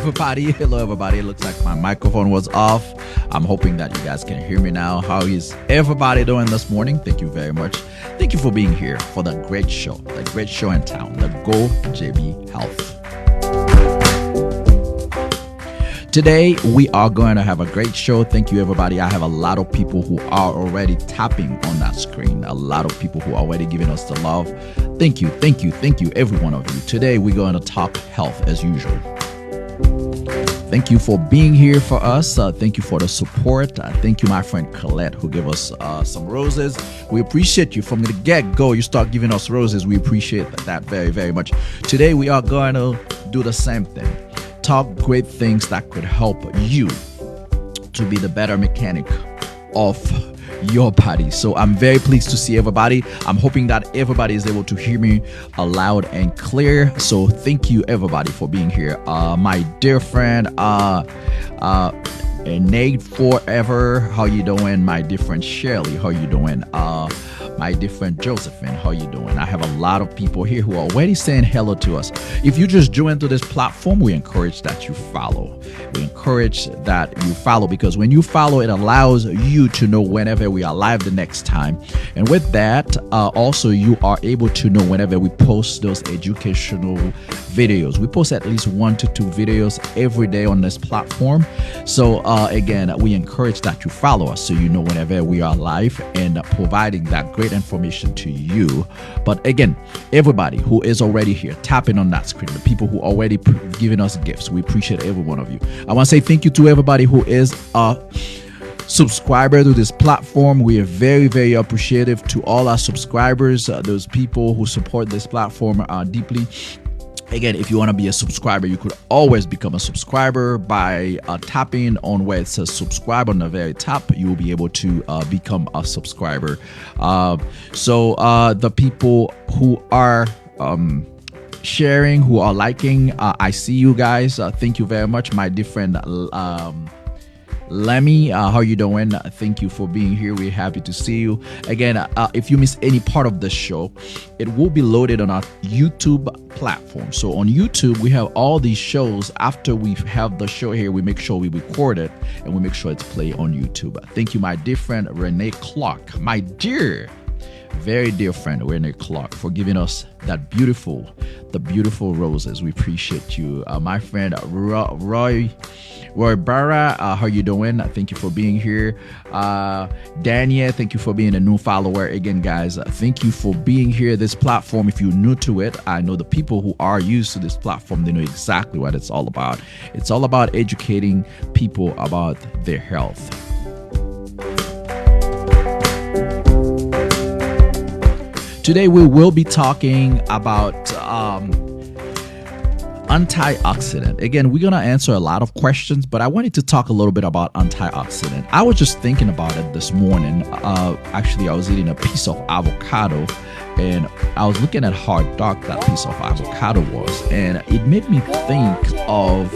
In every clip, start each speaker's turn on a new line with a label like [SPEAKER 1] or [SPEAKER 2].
[SPEAKER 1] everybody. Hello, everybody. It looks like my microphone was off. I'm hoping that you guys can hear me now. How is everybody doing this morning? Thank you very much. Thank you for being here for the great show in town, the Go JB Health. Today, we are going to have a great show. Thank you, everybody. I have a lot of people who are already tapping on that screen. A lot of people who are already giving us the love. Thank you, every one of you. Today, we're going to talk health as usual. Thank you for being here for us. Thank you for the support. Thank you, my friend Colette, who gave us some roses. We appreciate you from the get-go. You start giving us roses. We appreciate that very, very much. Today, we are going to do the same thing. Talk great things that could help you to be the better mechanic of your body. So I'm very pleased to see everybody. I'm hoping that everybody is able to hear me loud and clear. So thank you, everybody, for being here. My dear friend, Nate Forever, how you doing? My dear friend Shirley, how you doing? My dear friend Josephine, how you doing? I have a lot of people here who are already saying hello to us. If you just joined to this platform, we encourage that you follow. Because when you follow, it allows you to know whenever we are live the next time. And with that, also you are able to know whenever we post those educational videos. We post at least 1 to 2 videos every day on this platform. So again, we encourage that you follow us so you know whenever we are live and providing that great information to you. But again, everybody who is already here tapping on that screen, the people who already giving us gifts, we appreciate every one of you. I want to say thank you to everybody who is a subscriber to this platform. We are very, very appreciative to all our subscribers, those people who support this platform deeply. Again, if you want to be a subscriber, you could always become a subscriber by tapping on where it says subscribe on the very top. You will be able to become a subscriber. So the people who are sharing, who are liking, I see you guys. Thank you very much, my dear friend Lemmy, how you doing? Thank you for being here. We're happy to see you. Again, if you miss any part of the show, it will be loaded on our YouTube platform. So on YouTube, we have all these shows. After we have the show here, we make sure we record it and we make sure it's played on YouTube. Thank you, my dear friend Renee Clark, my dear, very dear friend Renee Clark, for giving us the beautiful roses. We appreciate you. My friend Roy Barra, how you doing? Thank you for being here. Dania, thank you for being a new follower. Again, guys, thank you for being here. This platform, if you're new to it, I know the people who are used to this platform, they know exactly what it's all about. It's all about educating people about their health. Today we will be talking about antioxidant. Again, we're going to answer a lot of questions, but I wanted to talk a little bit about antioxidant. I was just thinking about it this morning. Actually, I was eating a piece of avocado and I was looking at how dark that piece of avocado was, and it made me think of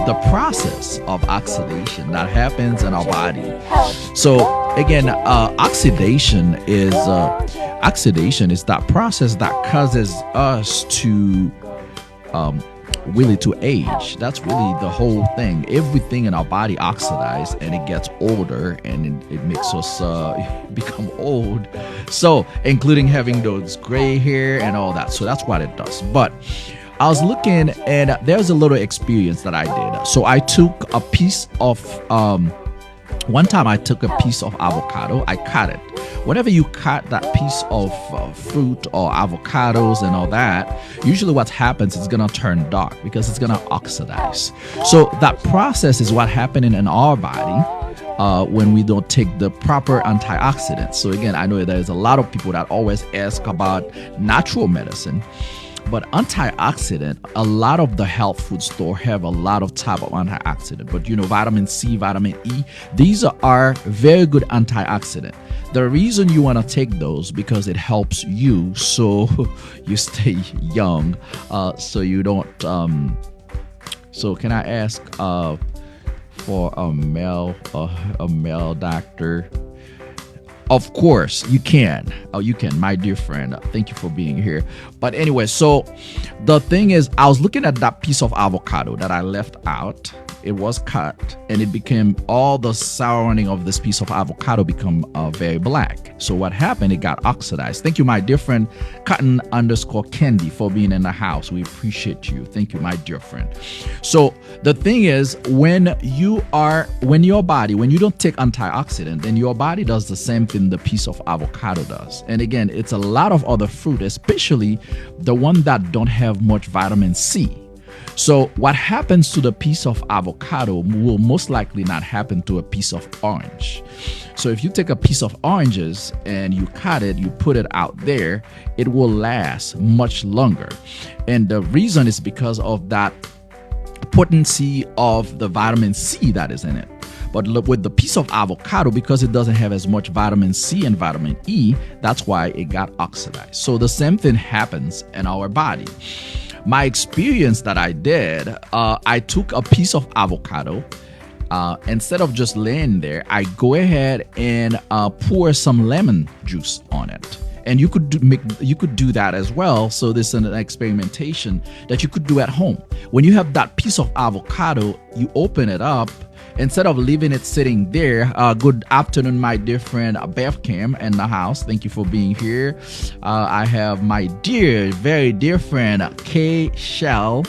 [SPEAKER 1] the process of oxidation that happens in our body. So again, oxidation is that process that causes us to really to age. That's really the whole thing. Everything in our body oxidizes and it gets older, and it makes us become old. So including having those gray hair and all that. So that's what it does. But I was looking, and there's a little experience that I did. So I took a piece of, one time I took a piece of avocado, I cut it. Whenever you cut that piece of fruit or avocados and all that, usually what happens is it's going to turn dark because it's going to oxidize. So that process is what happening in our body when we don't take the proper antioxidants. So again, I know there's a lot of people that always ask about natural medicine. But antioxidant, a lot of the health food store have a lot of type of antioxidant. But vitamin C, vitamin E, these are very good antioxidant. The reason you want to take those because it helps you so you stay young, so you don't. So can I ask for a male doctor? Of course, you can. Oh, you can, my dear friend. Thank you for being here. But anyway, so the thing is, I was looking at that piece of avocado that I left out. It was cut, and it became all the surrounding of this piece of avocado become very black. So what happened? It got oxidized. Thank you, my dear friend, Cotton_Candy, for being in the house. We appreciate you. Thank you, my dear friend. So the thing is, when you don't take antioxidant, then your body does the same thing the piece of avocado does. And again, it's a lot of other fruit, especially the one that don't have much vitamin C. So what happens to the piece of avocado will most likely not happen to a piece of orange. So if you take a piece of oranges and you cut it, you put it out there, it will last much longer. And the reason is because of that potency of the vitamin C that is in it. But with the piece of avocado, because it doesn't have as much vitamin C and vitamin E, that's why it got oxidized. So the same thing happens in our body. My experience that I did, I took a piece of avocado. Instead of just laying there, I go ahead and pour some lemon juice on it. And you could do that as well. So this is an experimentation that you could do at home. When you have that piece of avocado, you open it up. Instead of leaving it sitting there, good afternoon, my dear friend Beth Cam in the house. Thank you for being here. I have my very dear friend K Shell.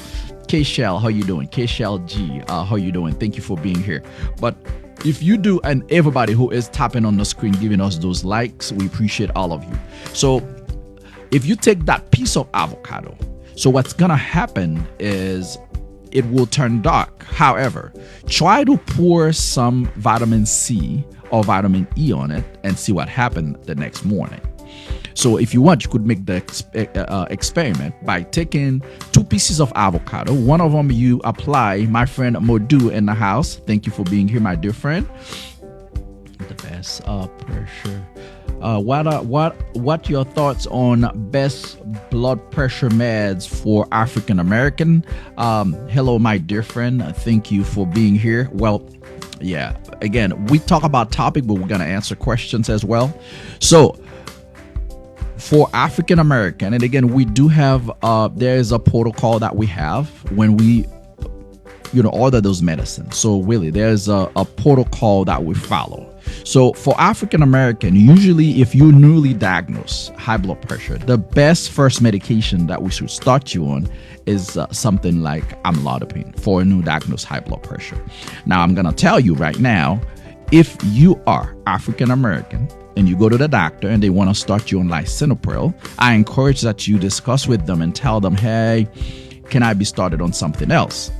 [SPEAKER 1] K Shell, how you doing? K Shell G, how you doing? Thank you for being here. But if you do, and everybody who is tapping on the screen, giving us those likes, we appreciate all of you. So if you take that piece of avocado, so what's gonna happen is it will turn dark. However, try to pour some vitamin C or vitamin E on it and see what happened the next morning. So if you want, you could make the experiment by taking 2 pieces of avocado. One of them you apply. My friend Modu in the house. Thank you for being here, my dear friend. The best pressure. What your thoughts on best blood pressure meds for African American? Hello, my dear friend. Thank you for being here. Well, yeah. Again, we talk about topic, but we're gonna answer questions as well. So for African American, and again, we do have there is a protocol that we have when we order those medicines. So really, there's a protocol that we follow. So for African American, usually if you're newly diagnosed high blood pressure, the best first medication that we should start you on is something like amlodipine for a new diagnosed high blood pressure. Now, I'm going to tell you right now, if you are African American and you go to the doctor and they want to start you on lisinopril, I encourage that you discuss with them and tell them, hey, can I be started on something else?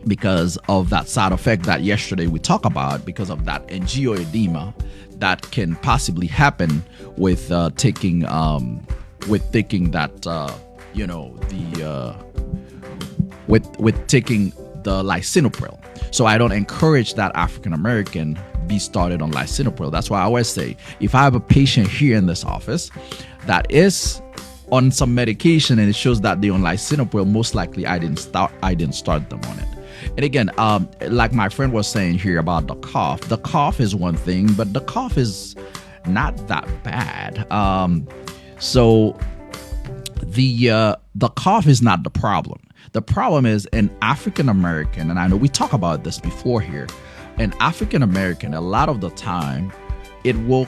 [SPEAKER 1] Because of that side effect that yesterday we talked about, because of that angioedema that can possibly happen with taking that with taking the lisinopril. So I don't encourage that African American be started on lisinopril. That's why I always say, if I have a patient here in this office that is on some medication and it shows that they're on lisinopril, most likely I didn't start them on it. And again, like my friend was saying here about the cough is one thing, but the cough is not that bad. So the cough is not the problem. The problem is an African American, and I know we talked about this before here, an African American, a lot of the time, it will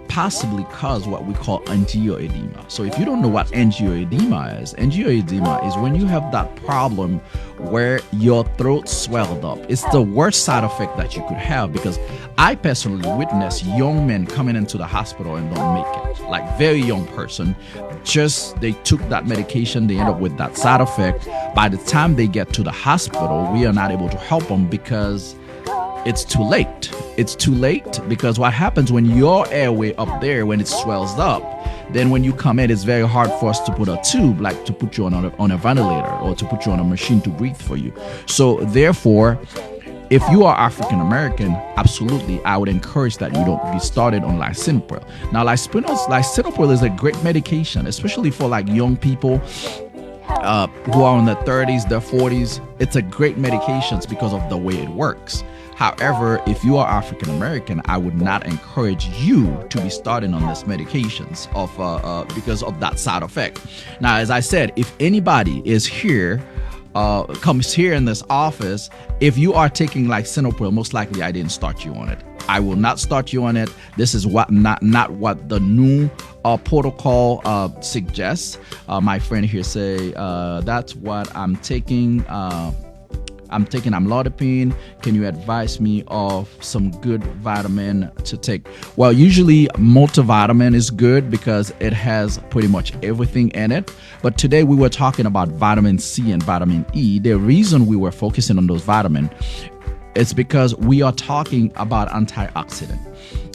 [SPEAKER 1] possibly cause what we call angioedema. So if you don't know what angioedema is when you have that problem where your throat swelled up. It's the worst side effect that you could have, because I personally witnessed young men coming into the hospital and don't make it. Like very young person, just they took that medication, they end up with that side effect. By the time they get to the hospital, we are not able to help them because it's too late. It's too late because what happens when your airway up there, when it swells up, then when you come in, it's very hard for us to put a tube, like to put you on a ventilator or to put you on a machine to breathe for you. So therefore, if you are African American, absolutely, I would encourage that you don't be started on lisinopril. Now, lisinopril is a great medication, especially for like young people who are in their 30s, their 40s. It's a great medication because of the way it works. However, if you are African American, I would not encourage you to be starting on these medications because of that side effect. Now, as I said, if anybody is here, comes here in this office, if you are taking lisinopril, most likely I didn't start you on it. I will not start you on it. This is not what the new protocol suggests. My friend here say that's what I'm taking. I'm taking amlodipine. Can you advise me of some good vitamin to take? Well, usually multivitamin is good because it has pretty much everything in it. But today we were talking about vitamin C and vitamin E. The reason we were focusing on those vitamins is because we are talking about antioxidant.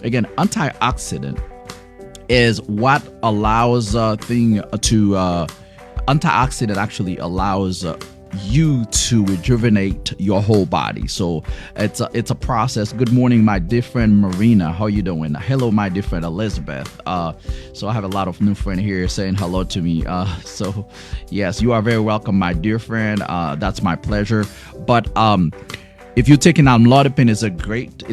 [SPEAKER 1] Again, antioxidant is what allows antioxidant actually allows you to rejuvenate your whole body. So it's a process. Good morning, my dear friend Marina. How you doing? Hello, my dear friend Elizabeth. So I have a lot of new friends here saying hello to me. So yes, you are very welcome, my dear friend. That's my pleasure. But if you're taking amlodipine, it's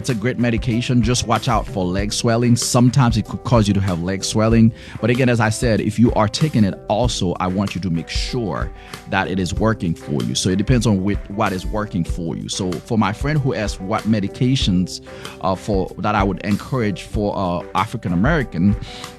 [SPEAKER 1] a great medication. Just watch out for leg swelling. Sometimes it could cause you to have leg swelling. But again, as I said, if you are taking it also, I want you to make sure that it is working for you. So it depends on what is working for you. So for my friend who asked what medications that I would encourage for African American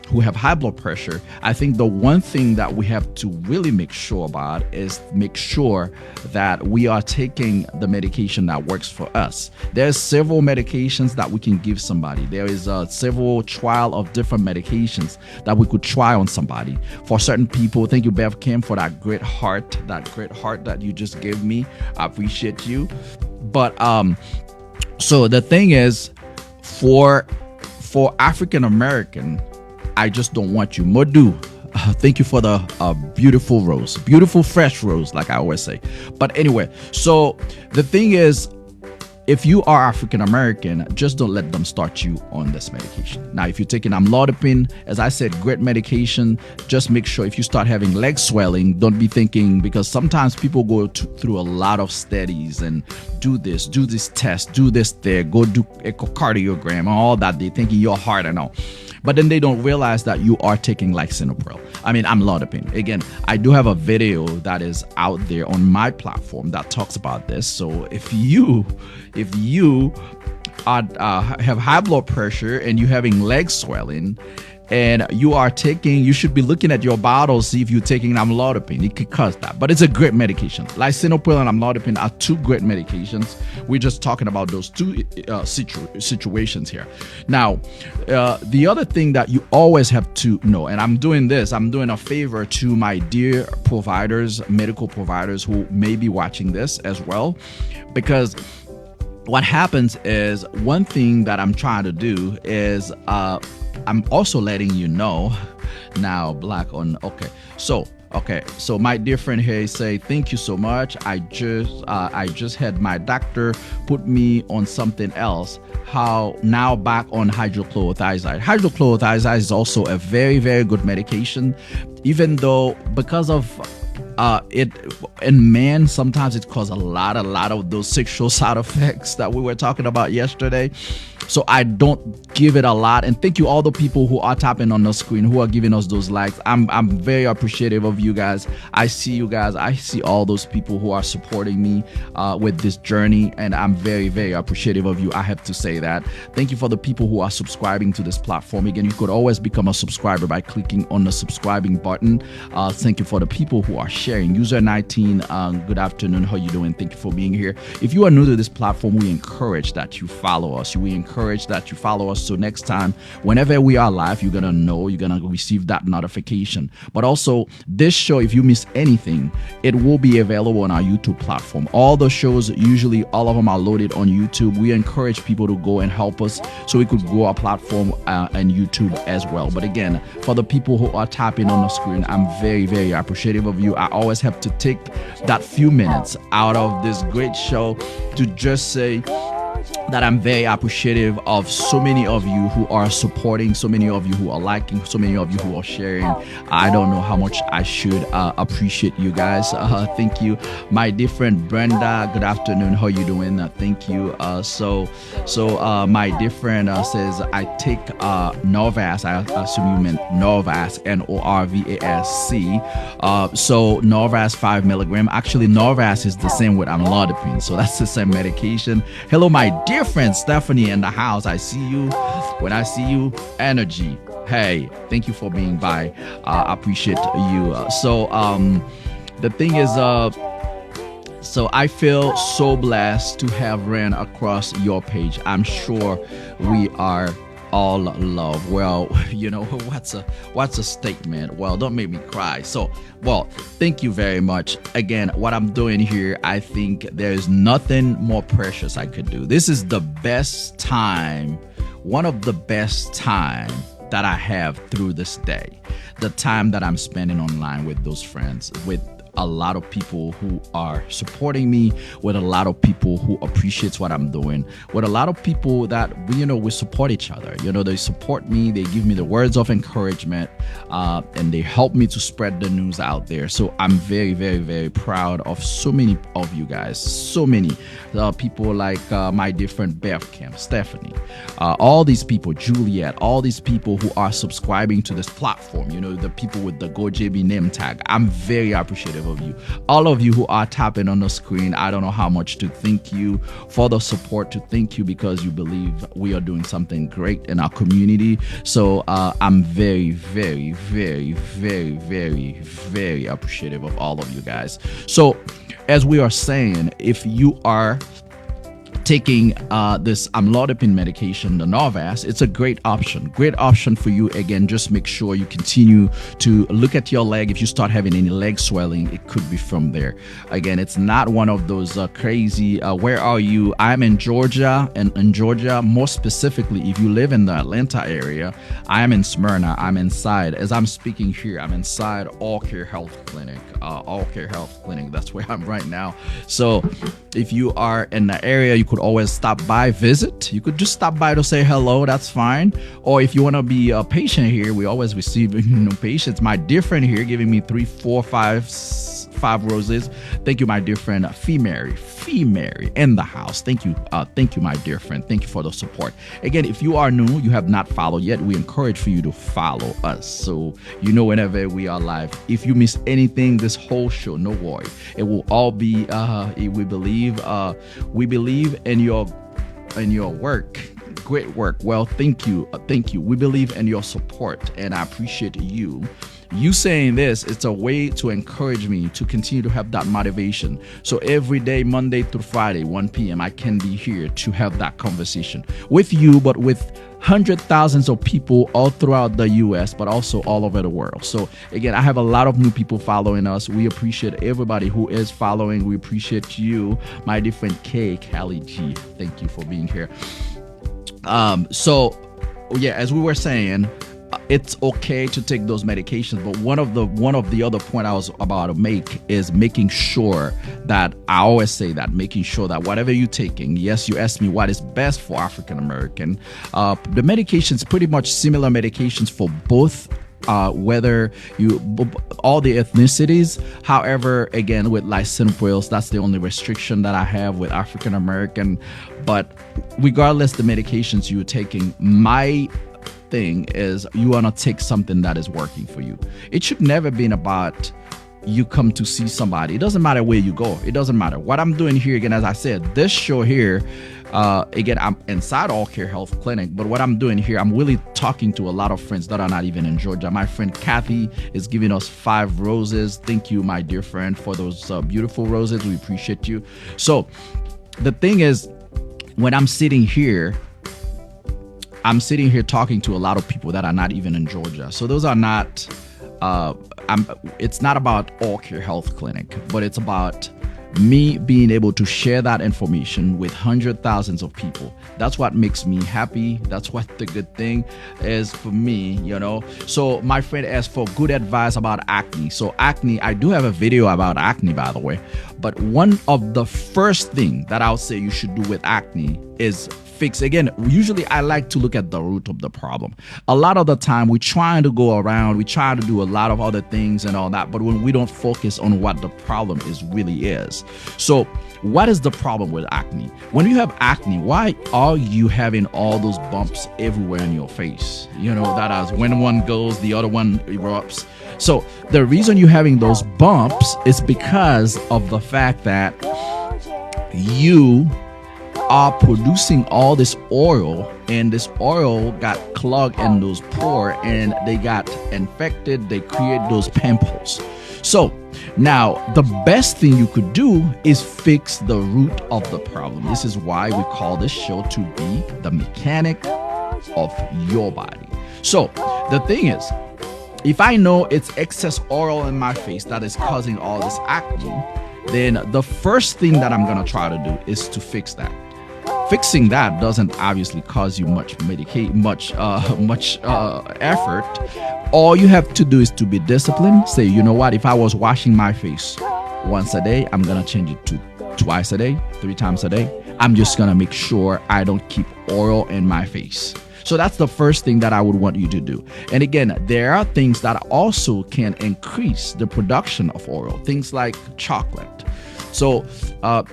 [SPEAKER 1] who have high blood pressure, I think the one thing that we have to really make sure about is make sure that we are taking the medication that works for us. There's several medications that we can give somebody. There is several trial of different medications that we could try on somebody. For certain people, thank you, Bev Kim, for that great heart that you just gave me. I appreciate you. But so the thing is, for African American, I just don't want you. Modu, thank you for the beautiful rose. Beautiful fresh rose, like I always say. But anyway, so the thing is, if you are African American, just don't let them start you on this medication. Now, if you're taking amlodipine, as I said, great medication. Just make sure if you start having leg swelling, don't be thinking, because sometimes people go through a lot of studies and do this test, do this there, go do echocardiogram and all that. They thinking your heart and all. But then they don't realize that you are taking amlodipine. Again, I do have a video that is out there on my platform that talks about this. So if you have high blood pressure and you're having leg swelling, and you should be looking at your bottle, see if you're taking amlodipine. It could cause that, but it's a great medication. Lisinopril and amlodipine are two great medications. We're just talking about those two situations here. Now, the other thing that you always have to know, and I'm doing a favor to my dear providers, medical providers who may be watching this as well, because what happens is, one thing that I'm trying to do is I'm also letting you know now, black on. Okay, so my dear friend here say, thank you so much. I just had my doctor put me on something else. How now back on hydrochlorothiazide. Hydrochlorothiazide is also a very, very good medication, even though because of it in men, sometimes it causes a lot of those sexual side effects that we were talking about yesterday. So I don't give it a lot. And thank you all the people who are tapping on the screen, who are giving us those likes. I'm very appreciative of you guys. I see you guys. I see all those people who are supporting me with this journey, and I'm very, very appreciative of you. I have to say that. Thank you for the people who are subscribing to this platform. Again, you could always become a subscriber by clicking on the subscribing button. Thank you for the people who are sharing. User 19, good afternoon. How you doing? Thank you for being here. If you are new to this platform, we encourage that you follow us. We encourage that you follow us, so next time whenever we are live, you're gonna receive that notification. But also, this show, if you miss anything, it will be available on our YouTube platform. All the shows, usually all of them are loaded on YouTube. We encourage people to go and help us so we could grow our platform and YouTube as well. But again, for the people who are tapping on the screen, I'm very, very appreciative of you. I always have to take that few minutes out of this great show to just say that I'm very appreciative of so many of you who are supporting, so many of you who are liking, so many of you who are sharing. I don't know how much I should appreciate you guys. Thank you, my dear friend Brenda. Good afternoon. How you doing? Thank you. My dear friend says I take Norvasc. I assume you meant Norvasc, Norvasc. So Norvasc 5 milligram. Actually, Norvasc is the same with amlodipine, so that's the same medication. Hello, my dear friend Stephanie in the house. I see you. When I see you, energy. Hey, thank you for being by. I appreciate you. The thing is, so I feel so blessed to have ran across your page. I'm sure we are all love. Well, what's a statement? Well, don't make me cry. So, well, thank you very much. Again, what I'm doing here, I think there's nothing more precious I could do. This is the best time, one of the best time that I have through this day. The time that I'm spending online with those friends, with a lot of people who are supporting me, with a lot of people who appreciates what I'm doing, with a lot of people that we support each other. They support me, they give me the words of encouragement, and they help me to spread the news out there. So I'm very, very, very proud of so many of you guys, so many people like my dear friend Bev Kim, Stephanie, all these people, Juliet, all these people who are subscribing to this platform, the people with the GoJB name tag. I'm very appreciative of you. All of you who are tapping on the screen, I don't know how much to thank you for the support, to thank you because you believe we are doing something great in our community. So I'm very, very, very, very, very, very appreciative of all of you guys. So as we are saying, if you are taking this amlodipine medication, the Norvasc, it's a great option for you. Again, just make sure you continue to look at your leg. If you start having any leg swelling, it could be from there. Again, it's not one of those crazy, where are you? I'm in Georgia, and in Georgia, more specifically, if you live in the Atlanta area, I am in Smyrna. I'm inside, as I'm speaking here, I'm inside All Care Health Clinic. That's where I'm right now. So if you are in the area, you could always stop by, visit. You could just stop by to say hello. That's fine. Or if you want to be a patient here, we always receive patients. My dear friend here giving me 3, 4, 5 roses. Thank you, my dear friend Fee Mary in the house. Thank you, my dear friend. Thank you for the support. Again, if you are new, you have not followed yet, we encourage for you to follow us, so whenever we are live. If you miss anything this whole show, no worry, it will all be we believe in your work. Great work. Well, thank you. We believe in your support, and I appreciate you. You saying this, it's a way to encourage me to continue to have that motivation. So every day, Monday through Friday, 1 p.m., I can be here to have that conversation with you, but with hundreds of thousands of people all throughout the U.S., but also all over the world. So again, I have a lot of new people following us. We appreciate everybody who is following. We appreciate you, my dear friend Callie G. Thank you for being here. As we were saying, it's okay to take those medications, but one of the other point I was about to make is making sure that, I always say that, making sure that whatever you're taking, yes, you asked me what is best for African American, the medications, pretty much similar medications for both, whether all the ethnicities. However, again, with lisinoprils, that's the only restriction that I have with African American. But regardless the medications you're taking, my thing is you want to take something that is working for you. It should never be about you come to see somebody. It doesn't matter where you go. It doesn't matter. What I'm doing here, again, as I said, this show here, again, I'm inside All Care Health Clinic, but what I'm doing here, I'm really talking to a lot of friends that are not even in Georgia. My friend Kathy is giving us 5 roses. Thank you, my dear friend, for those beautiful roses. We appreciate you. So the thing is, when I'm sitting here talking to a lot of people that are not even in Georgia. So those are not, it's not about All Care Health Clinic, but it's about me being able to share that information with hundreds of thousands of people. That's what makes me happy. That's what the good thing is for me, So my friend asked for good advice about acne. So acne, I do have a video about acne, by the way. But one of the first thing that I would say you should do with acne is fix. Again, usually I like to look at the root of the problem. A lot of the time we're trying to go around, we try to do a lot of other things and all that, but when we don't focus on what the problem is really is. So what is the problem with acne? When you have acne, why are you having all those bumps everywhere in your face? You know, that as when one goes, the other one erupts. So the reason you're having those bumps is because of the fact that you are producing all this oil, and this oil got clogged in those pores and they got infected. They create those pimples. So now the best thing you could do is fix the root of the problem. This is why we call this show to be the mechanic of your body. So the thing is, if I know it's excess oil in my face that is causing all this acne, then the first thing that I'm going to try to do is to fix that. Fixing that doesn't obviously cause you much effort. All you have to do is to be disciplined. Say, you know what, if I was washing my face once a day, I'm gonna change it to twice a day, 3 times a day. I'm just gonna make sure I don't keep oil in my face. So that's the first thing that I would want you to do. And again, there are things that also can increase the production of oil, things like chocolate. So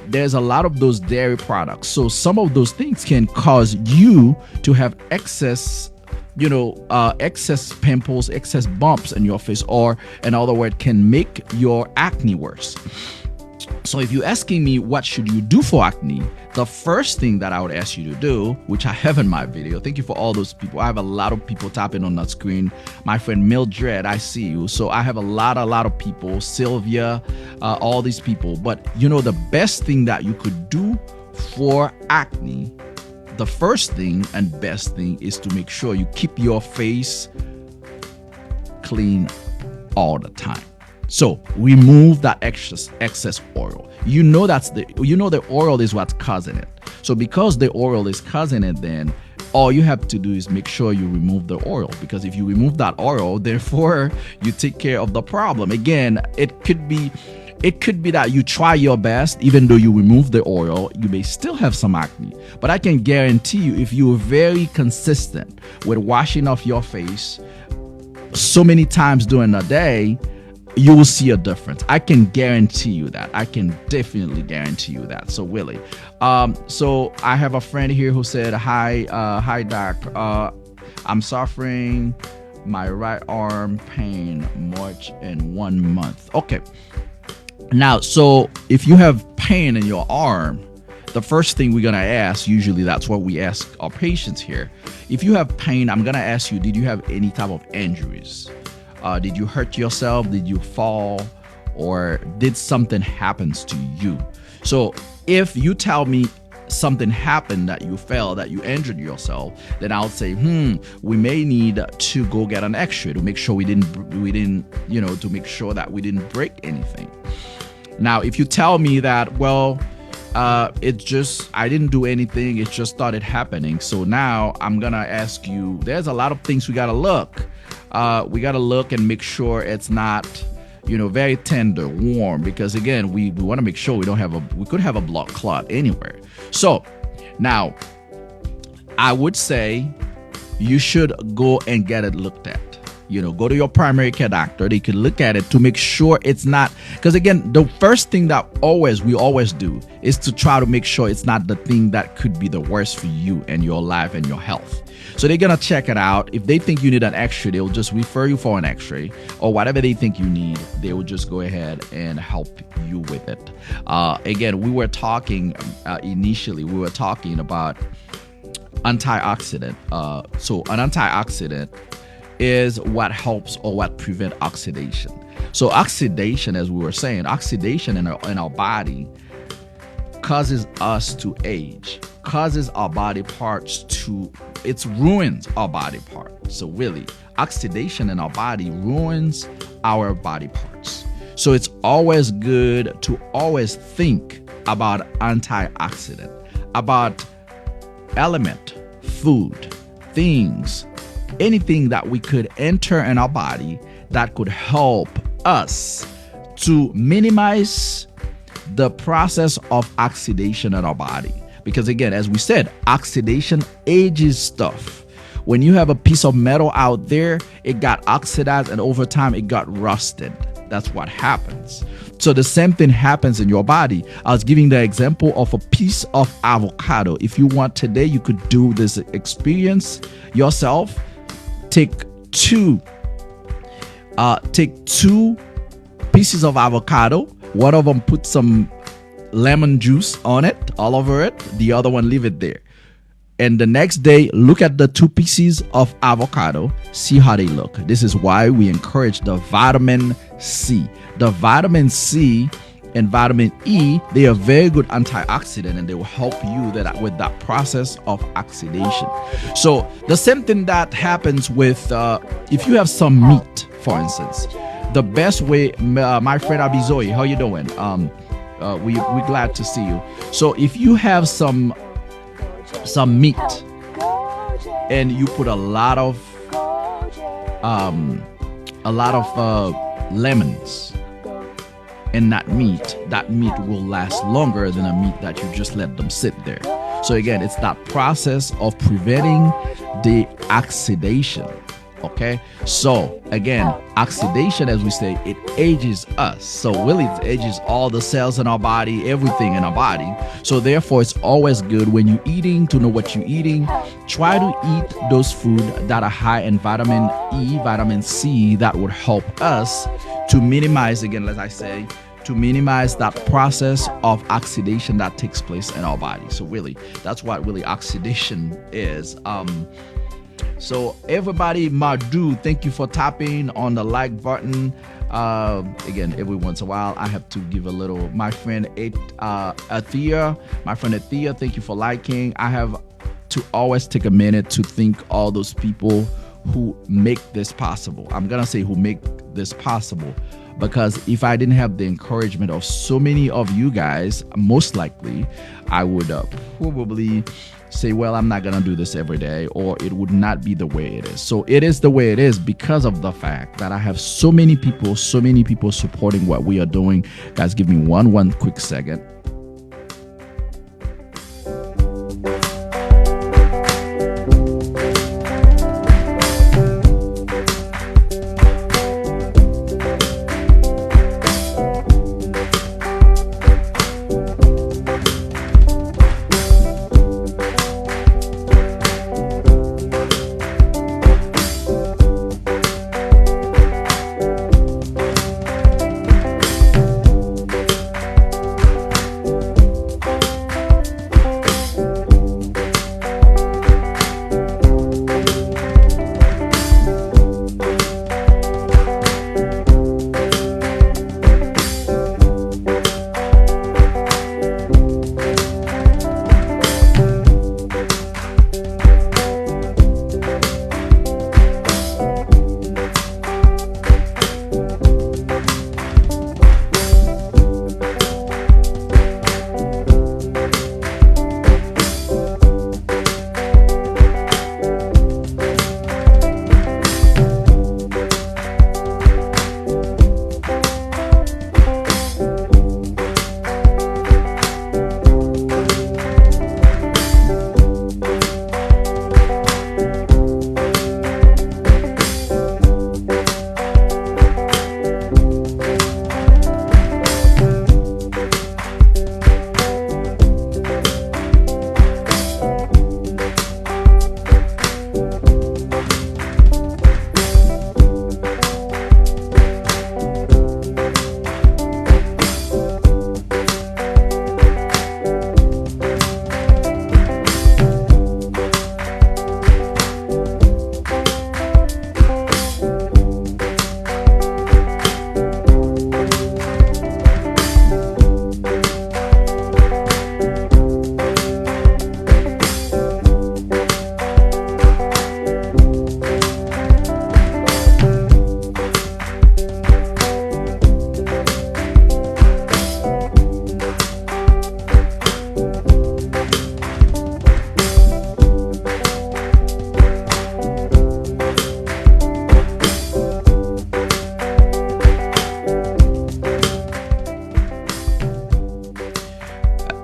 [SPEAKER 1] there's a lot of those dairy products. So some of those things can cause you to have excess, excess pimples, excess bumps in your face, or in other words, can make your acne worse. So if you're asking me what should you do for acne, the first thing that I would ask you to do, which I have in my video, thank you for all those people. I have a lot of people tapping on that screen. My friend Mildred, I see you. So I have a lot of people, Sylvia, all these people. But the best thing that you could do for acne, the first thing and best thing is to make sure you keep your face clean all the time. So remove that excess oil. The oil is what's causing it. So because the oil is causing it, then all you have to do is make sure you remove the oil, because if you remove that oil, therefore you take care of the problem. Again, it could be that you try your best, even though you remove the oil, you may still have some acne. But I can guarantee you, if you are very consistent with washing off your face so many times during the day, you will see a difference. I can guarantee you that. I can definitely guarantee you that. So Willie, so I have a friend here who said, hi doc, I'm suffering my right arm pain much in 1 month. Okay, now so if you have pain in your arm, the first thing we're gonna ask, usually that's what we ask our patients here. If you have pain, I'm gonna ask you, did you have any type of injuries? Did you hurt yourself? Did you fall? Or did something happen to you? So if you tell me something happened, that you fell, that you injured yourself, then I'll say, we may need to go get an X-ray to make sure we didn't, to make sure that we didn't break anything. Now, if you tell me that, well, I didn't do anything, it just started happening. So now I'm gonna ask you, there's a lot of things we gotta look. We got to look and make sure it's not, very tender, warm, because again, we want to make sure we could have a blood clot anywhere. So now I would say you should go and get it looked at. Go to your primary care doctor. They can look at it to make sure it's not, because again, the first thing that we always do is to try to make sure it's not the thing that could be the worst for you and your life and your health. So they're going to check it out. If they think you need an X-ray, they'll just refer you for an X-ray, or whatever they think you need, they will just go ahead and help you with it. Again, we were talking initially, about antioxidant. So an antioxidant is what helps or what prevents oxidation. So oxidation, as we were saying, oxidation in our body causes us to age, causes our body parts it ruins our body parts. So really, oxidation in our body ruins our body parts. So it's always good to always think about antioxidant, about element, food, things, anything that we could enter in our body that could help us to minimize the process of oxidation in our body. because again, as we said, oxidation ages stuff. When you have a piece of metal out there, it got oxidized and over time it got rusted. That's what happens. So the same thing happens in your body. I was giving the example of a piece of avocado. If you want today, you could do this experience yourself. Take two pieces of avocado. One of them, put some lemon juice on it, all over it. The other one, leave it there. And the next day, look at the two pieces of avocado, see how they look. This is why we encourage the vitamin C. The vitamin C and vitamin E, they are very good antioxidant, and they will help you with that process of oxidation. So the same thing that happens with if you have some meat, for instance. The best way, my friend Abizoe, how you doing? We're glad to see you. So if you have some meat and you put a lot of lemons in that meat will last longer than a meat that you just let them sit there. So again, it's that process of preventing the oxidation. Okay, so again, oxidation, as we say, it ages us. So really, it ages all the cells in our body, everything in our body. So therefore, it's always good when you're eating to know what you're eating. Try to eat those food that are high in vitamin E, vitamin C, that would help us to minimize, again, as I say, to minimize that process of oxidation that takes place in our body. So really, that's what really oxidation is. So everybody, Madu, thank you for tapping on the like button. Again, every once in a while, I have to give a little. My friend Athea, thank you for liking. I have to always take a minute to thank all those people who make this possible. I'm gonna say who make this possible, because if I didn't have the encouragement of so many of you guys, most likely I would probably say, well, I'm not gonna do this every day, or it would not be the way it is. So it is the way it is because of the fact that I have so many people supporting what we are doing. Guys, give me one quick second.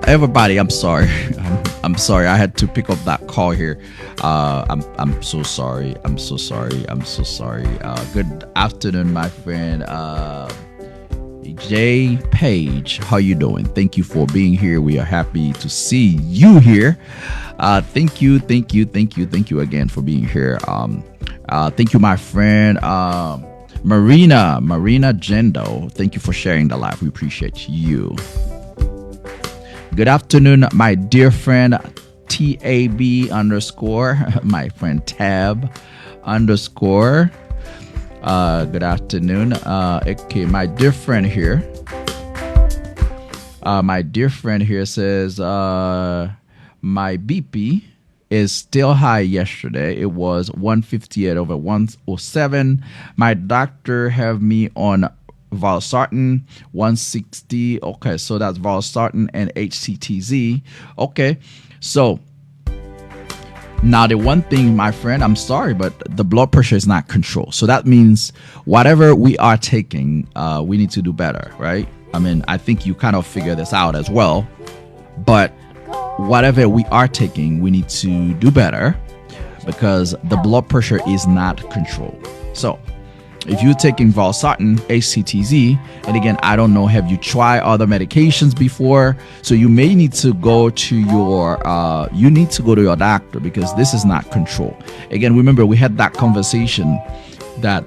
[SPEAKER 1] Everybody, I'm sorry. I'm sorry. I had to pick up that call here. I'm so sorry. I'm so sorry. I'm so sorry. Good afternoon, my friend. Jay Page, how you doing? Thank you for being here. We are happy to see you here. Thank you again for being here. Thank you, my friend Marina Gendo. Thank you for sharing the live. We appreciate you. Good afternoon, my dear friend TAB underscore, my friend Tab underscore. Good afternoon. Okay, my dear friend here. Says my BP is still high yesterday. It was 158/107. My doctor have me on valsartan 160. Okay, so that's valsartan and HCTZ. Okay, so now the one thing, my friend, I'm sorry, but the blood pressure is not controlled. So that means whatever we are taking, we need to do better, right? I mean, I think you kind of figure this out as well. But whatever we are taking, we need to do better because the blood pressure is not controlled. So if you're taking valsartan, HCTZ, and again, I don't know, have you tried other medications before? So you may need to go to your doctor because this is not controlled. Again, remember we had that conversation that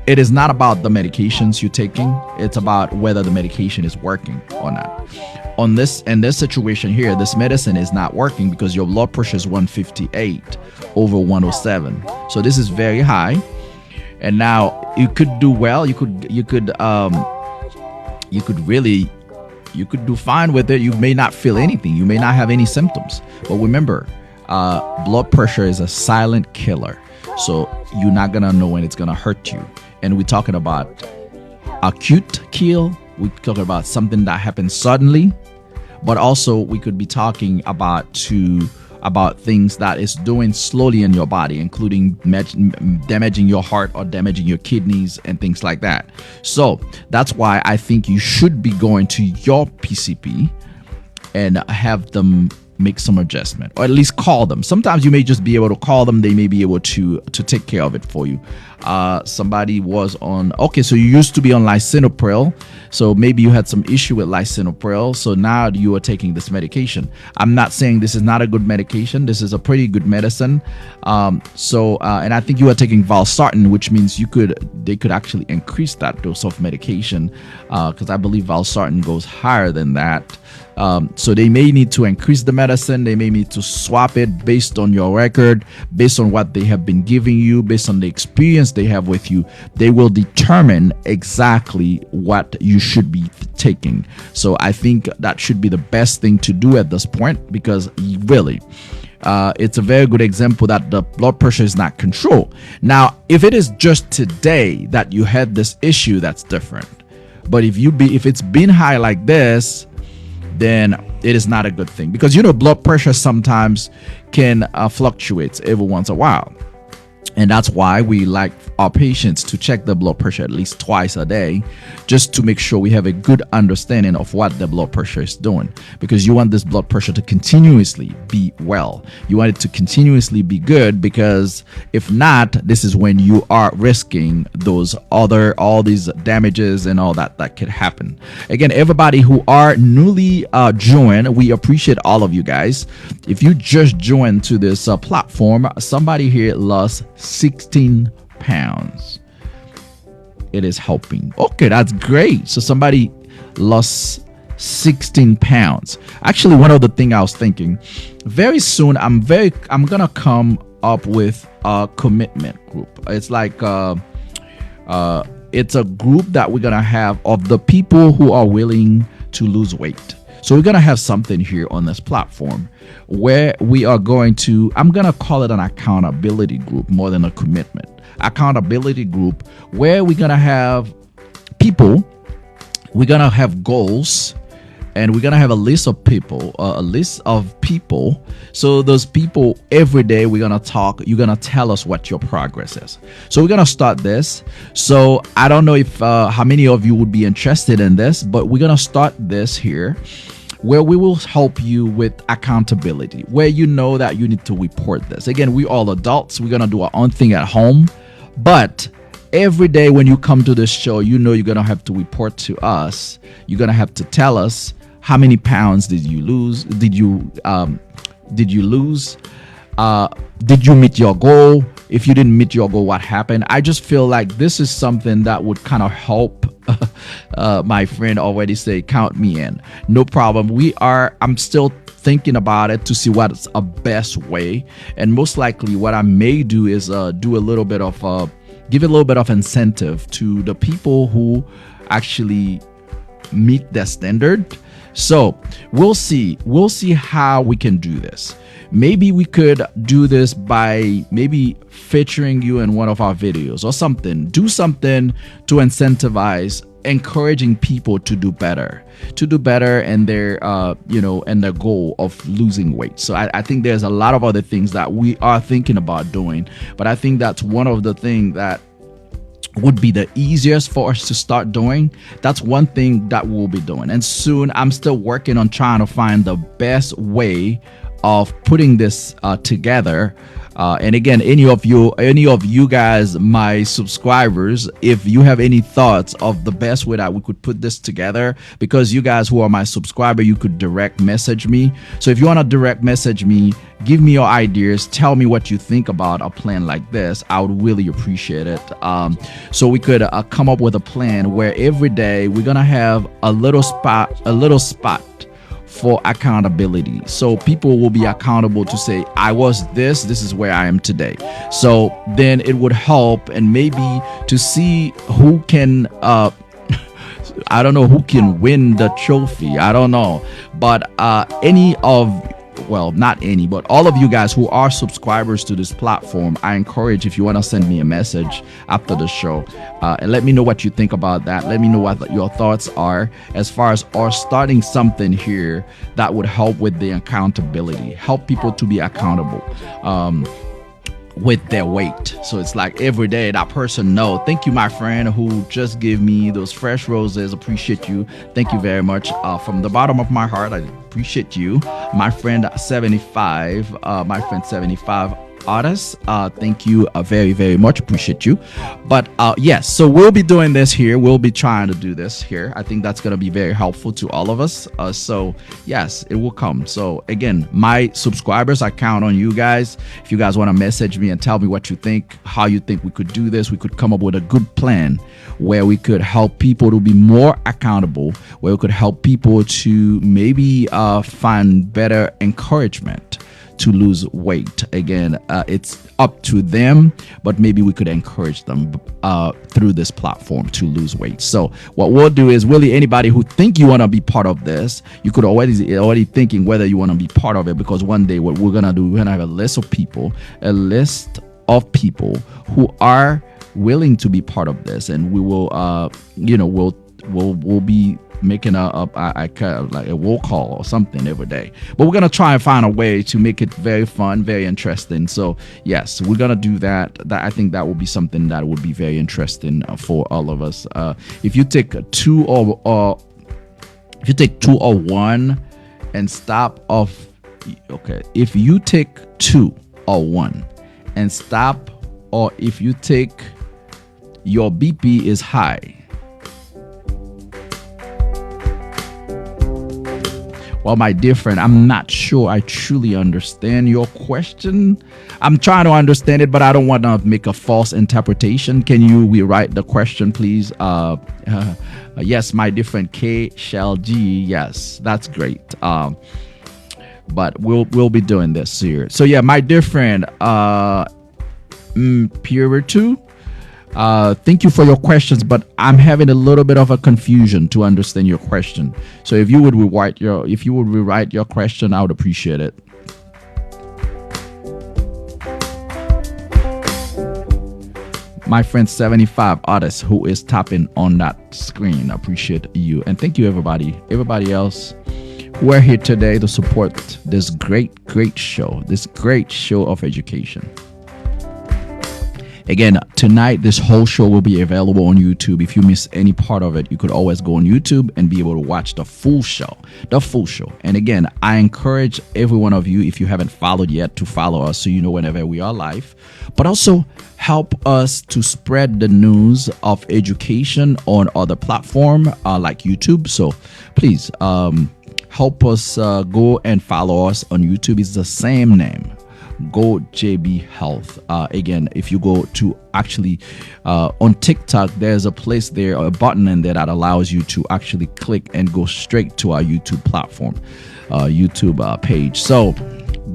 [SPEAKER 1] it is not about the medications you're taking. It's about whether the medication is working or not. In this situation here, this medicine is not working because your blood pressure is 158/107. So this is very high. And now you could do well. You could do fine with it. You may not feel anything. You may not have any symptoms. But remember, blood pressure is a silent killer. So you're not gonna know when it's gonna hurt you. And we're talking about acute kill. We're talking about something that happens suddenly. But also we could be talking about things that is doing slowly in your body, including damaging your heart or damaging your kidneys and things like that. So that's why I think you should be going to your PCP and have them make some adjustment, or at least call them. Sometimes you may just be able to call them. They may be able to take care of it for you. Somebody was on, okay, so you used to be on lisinopril, so maybe you had some issue with lisinopril, so now you are taking this medication. I'm not saying this is not a good medication. This is a pretty good medicine. And I think you are taking valsartan, which means they could actually increase that dose of medication, because I believe valsartan goes higher than that. So they may need to increase the medicine. They may need to swap it based on your record, based on what they have been giving you, based on the experience they have with you. They will determine exactly what you should be taking. So I think that should be the best thing to do at this point, because really, it's a very good example that the blood pressure is not controlled. Now, if it is just today that you had this issue, that's different. But if it's been high like this, then it is not a good thing, because blood pressure sometimes can fluctuate every once in a while. And that's why we like our patients to check the blood pressure at least twice a day, just to make sure we have a good understanding of what the blood pressure is doing. Because you want this blood pressure to continuously be well. You want it to continuously be good, because if not, this is when you are risking all these damages and all that could happen. Again, everybody who are newly joined, we appreciate all of you guys. If you just joined to this platform, somebody here lost 16 pounds. It is helping. Okay, that's great. So somebody lost 16 pounds. Actually, one of the things I was thinking, very soon I'm gonna come up with a commitment group. It's like it's a group that we're gonna have of the people who are willing to lose weight. So we're going to have something here on this platform where we are going to, I'm going to call it an accountability group more than a commitment. Accountability group where we're going to have people, we're going to have goals, and we're going to have a list of people. So those people, every day we're going to talk, you're going to tell us what your progress is. So we're going to start this. So I don't know if how many of you would be interested in this, but we're going to start this here. where we will help you with accountability, where you know that you need to report this. Again, we all adults, we're gonna do our own thing at home, but every day when you come to this show, you know you're gonna have to report to us. You're gonna have to tell us how many pounds did you lose? Did you lose? Did you meet your goal? If you didn't meet your goal, what happened? I just feel like this is something that would kind of help. My friend already say, count me in. No problem. I'm still thinking about it to see what's a best way. And most likely what I may do is do a little bit of give a little bit of incentive to the people who actually meet their standard. So we'll see how we can do this. Maybe we could do this by maybe featuring you in one of our videos or something. Do something to incentivize, encouraging people to do better in their and their goal of losing weight. So I think there's a lot of other things that we are thinking about doing, but I think that's one of the things that would be the easiest for us to start doing. That's one thing that we'll be doing. And soon I'm still working on trying to find the best way of putting this together. And again, any of you guys, my subscribers, if you have any thoughts of the best way that we could put this together, because you guys who are my subscriber, you could direct message me. So if you want to direct message me, give me your ideas, tell me what you think about a plan like this. I would really appreciate it. So we could come up with a plan where every day we're gonna have a little spot for accountability. So people will be accountable to say, I was this is where I am today. So then it would help, and maybe to see who can I don't know who can win the trophy. I don't know. But not any, but all of you guys who are subscribers to this platform, I encourage, if you want to send me a message after the show, and let me know what you think about that. Let me know what your thoughts are as far as starting something here that would help with the accountability, help people to be accountable with their weight. So it's like every day that person know, thank you, my friend who just gave me those fresh roses. Appreciate you. Thank you very much. From the bottom of my heart, I appreciate you. My friend 75, artists, thank you very, very much. Appreciate you. But yes, so we'll be doing this here. We'll be trying to do this here. I think that's going to be very helpful to all of us. So yes, it will come. So again, my subscribers, I count on you guys. If you guys want to message me and tell me what you think, how you think we could do this, we could come up with a good plan where we could help people to be more accountable, where we could help people to maybe find better encouragement to lose weight. Again, it's up to them, but maybe we could encourage them through this platform to lose weight. So what we'll do is, really, anybody who think you want to be part of this, you could already thinking whether you want to be part of it, because one day what we're gonna do, we're gonna have a list of people who are willing to be part of this, and we will we'll be making a roll call or something every day. But we're gonna try and find a way to make it very fun, very interesting. So yes, we're gonna do that. I think that will be something that would be very interesting for all of us. If you take two or one and stop off, okay. If you take 2 or 1 and stop, or if you take your BP is high. Well, my dear friend, I'm not sure I truly understand your question. I'm trying to understand it, but I don't want to make a false interpretation. Can you rewrite the question, please? Yes, my dear friend K Shell G. Yes, that's great. But we'll be doing this here. So yeah, my dear friend, Pure2. Thank you for your questions, but I'm having a little bit of a confusion to understand your question. So if you would rewrite your question, I would appreciate it. My friend 75 artist who is tapping on that screen, I appreciate you, and thank you everybody else who are here today to support this great show of education. Again, tonight, this whole show will be available on YouTube. If you miss any part of it, you could always go on YouTube and be able to watch the full show. The full show. And again, I encourage every one of you, if you haven't followed yet, to follow us so you know whenever we are live. But also help us to spread the news of education on other platforms like YouTube. So please help us go and follow us on YouTube. It's the same name. Go JB Health. Again, if you go to actually on TikTok, there's a place there, a button in there that allows you to actually click and go straight to our YouTube platform, YouTube page. So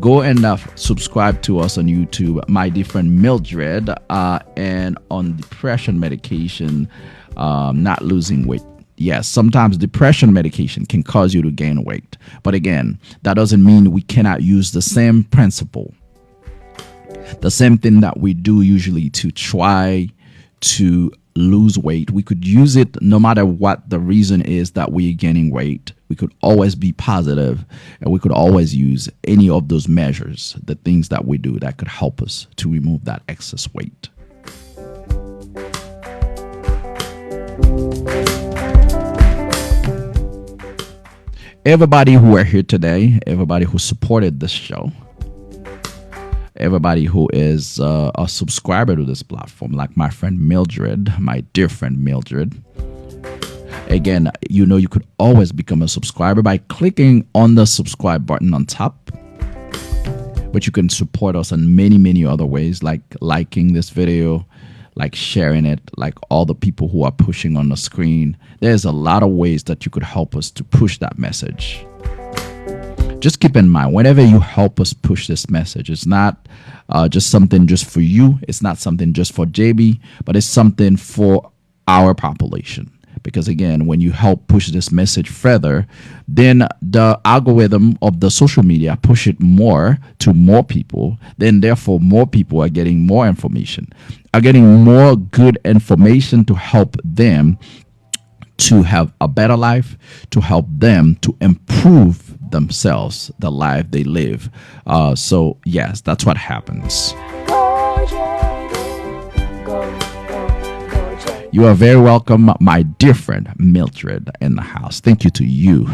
[SPEAKER 1] go and subscribe to us on YouTube. My dear friend Mildred, and on depression medication, not losing weight. Yes, sometimes depression medication can cause you to gain weight. But again, that doesn't mean we cannot use the same principle. The same thing that we do usually to try to lose weight. We could use it no matter what the reason is that we're gaining weight. We could always be positive, and we could always use any of those measures, the things that we do that could help us to remove that excess weight. Everybody who are here today, everybody who supported this show, everybody who is a subscriber to this platform, like my friend Mildred, my dear friend Mildred. Again, you know, you could always become a subscriber by clicking on the subscribe button on top. But you can support us in many, many other ways, like liking this video, like sharing it, like all the people who are pushing on the screen. There's a lot of ways that you could help us to push that message. Just keep in mind, whenever you help us push this message, it's not just something just for you. It's not something just for JB, but it's something for our population. Because again, when you help push this message further, then the algorithm of the social media push it more to more people. Then therefore, more people are getting more information, are getting more good information to help them to have a better life, to help them to improve themselves, the life they live. So yes, that's what happens. You are very welcome, my dear friend Mildred in the house. Thank you to you.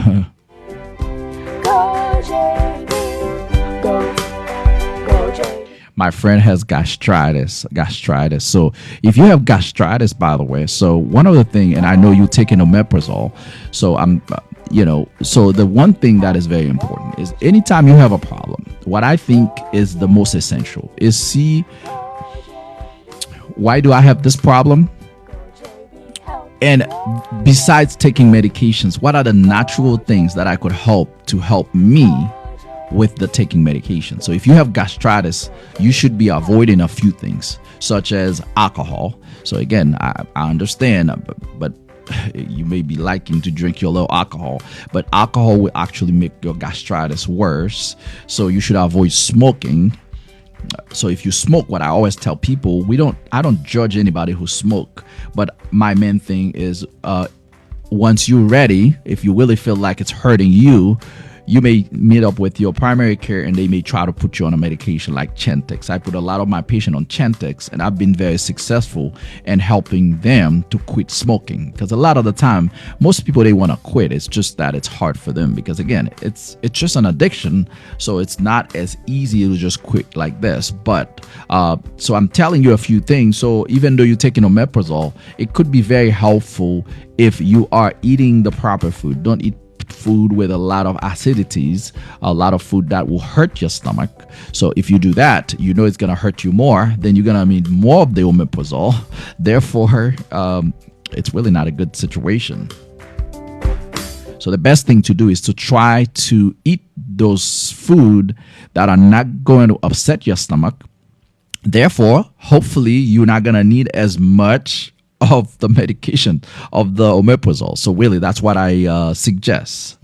[SPEAKER 1] My friend has gastritis. So if you have gastritis, by the way, so one of the things, and I know you're taking omeprazole, so so the one thing that is very important is anytime you have a problem, what I think is the most essential is see, why do I have this problem? And besides taking medications, what are the natural things that I could help to help me with the taking medication? So if you have gastritis, you should be avoiding a few things, such as alcohol. So again, I understand, but you may be liking to drink your little alcohol, but alcohol will actually make your gastritis worse. So you should avoid smoking. So if you smoke, what I always tell people, I don't judge anybody who smoke, but my main thing is once you're ready, if you really feel like it's hurting you, you may meet up with your primary care and they may try to put you on a medication like Chantix. I put a lot of my patients on Chantix, and I've been very successful in helping them to quit smoking, because a lot of the time most people, they want to quit. It's just that it's hard for them because again, it's just an addiction, so it's not as easy to just quit like this. But so I'm telling you a few things. So even though you're taking omeprazole, it could be very helpful if you are eating the proper food. Don't eat food with a lot of acidities, a lot of food that will hurt your stomach. So if you do that, you know it's going to hurt you more, then you're going to need more of the omeprazole. Therefore, it's really not a good situation. So the best thing to do is to try to eat those food that are not going to upset your stomach. Therefore, hopefully, you're not going to need as much of the medication, of the omeprazole. So really, that's what I suggest,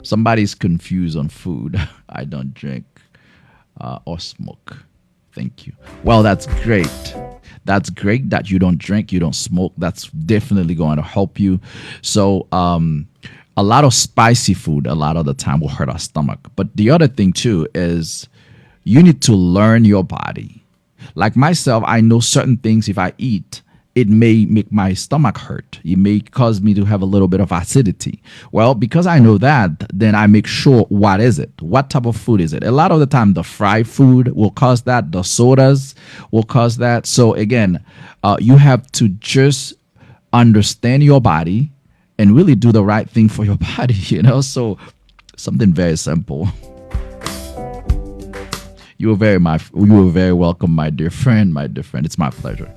[SPEAKER 1] Somebody's confused on food. I don't drink or smoke. Thank you. Well, that's great. That's great that you don't drink, you don't smoke. That's definitely going to help you. So a lot of spicy food a lot of the time will hurt our stomach. But the other thing too is you need to learn your body. Like myself, I know certain things if I eat, it may make my stomach hurt. It may cause me to have a little bit of acidity. Well, because I know that, then I make sure what is it? What type of food is it? A lot of the time, the fried food will cause that. The sodas will cause that. So again, you have to just understand your body and really do the right thing for your body, So something very simple. You were very welcome, my dear friend, It's my pleasure.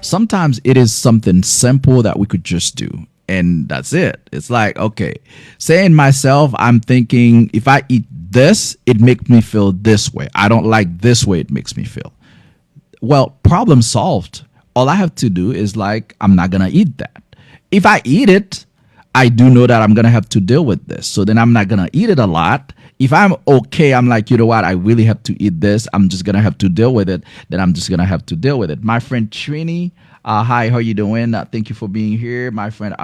[SPEAKER 1] Sometimes it is something simple that we could just do, and that's it. It's like, okay, saying myself, I'm thinking if I eat this, it makes me feel this way. I don't like this way it makes me feel. Well, problem solved. All I have to do is like, I'm not going to eat that. If I eat it, I do know that I'm going to have to deal with this. So then I'm not going to eat it a lot. If I'm okay, I'm like, you know what? I really have to eat this. I'm just going to have to deal with it. Then I'm just going to have to deal with it. My friend Trini, hi, how you doing? Thank you for being here. My friend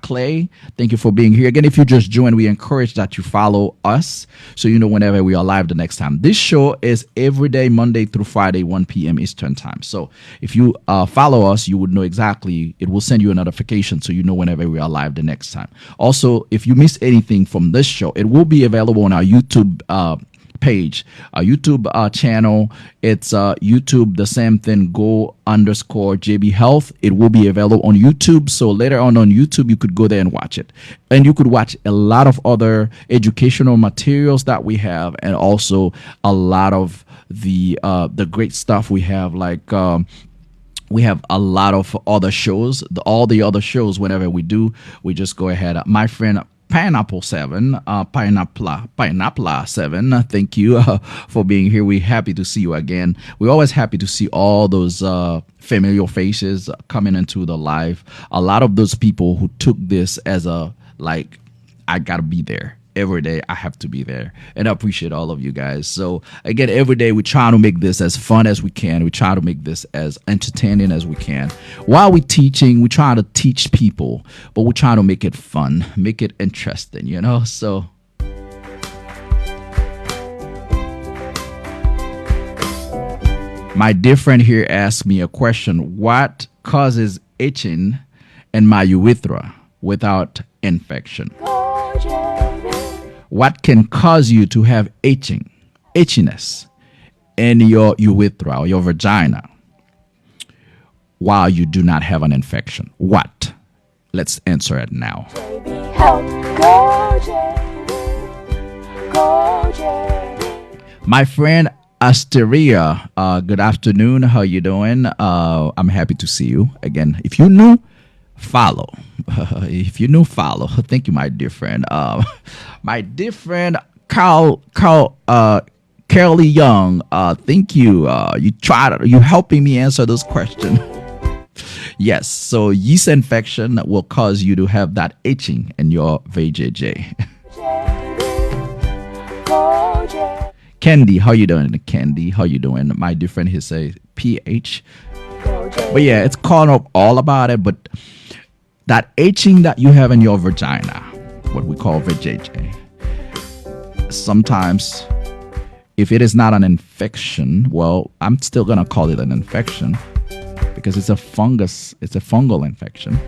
[SPEAKER 1] Clay, thank you for being here. Again, if you just joined, we encourage that you follow us so you know whenever we are live the next time. This show is every day, Monday through Friday, 1 p.m. Eastern time. So if you follow us, you would know exactly. It will send you a notification so you know whenever we are live the next time. Also, if you miss anything from this show, it will be available on our YouTube page, our YouTube channel. It's YouTube, the same thing, go_JB Health. It will be available on YouTube. So later on YouTube, you could go there and watch it. And you could watch a lot of other educational materials that we have, and also a lot of the great stuff we have, like we have a lot of other shows. All the other shows, whenever we do, we just go ahead. My friend Pineapple 7, Pineapple 7. Thank you for being here. We're happy to see you again. We're always happy to see all those familiar faces coming into the live. A lot of those people who took this as a, like, I gotta be there. Every day I have to be there, and I appreciate all of you guys. So again, every day we try to make this as fun as we can. We try to make this as entertaining as we can. While we're teaching, we try to teach people, but we try to make it fun, make it interesting, So my dear friend here asked me a question: what causes itching in my urethra without infection? What can cause you to have itchiness in your urethra or your vagina while you do not have an infection? What? Let's answer it now. My friend Asteria, good afternoon. How you doing? I'm happy to see you again. If you're new, follow. If you know, follow. Thank you, my dear friend. My dear friend Carly Young. Thank you. You helping me answer this question. Yes. So yeast infection will cause you to have that itching in your VJJ. Candy, how you doing? Candy, how you doing? My dear friend, he say PH. But yeah, it's called up all about it. But that itching that you have in your vagina, what we call VJJ, sometimes if it is not an infection, well, I'm still going to call it an infection because it's a fungus. It's a fungal infection.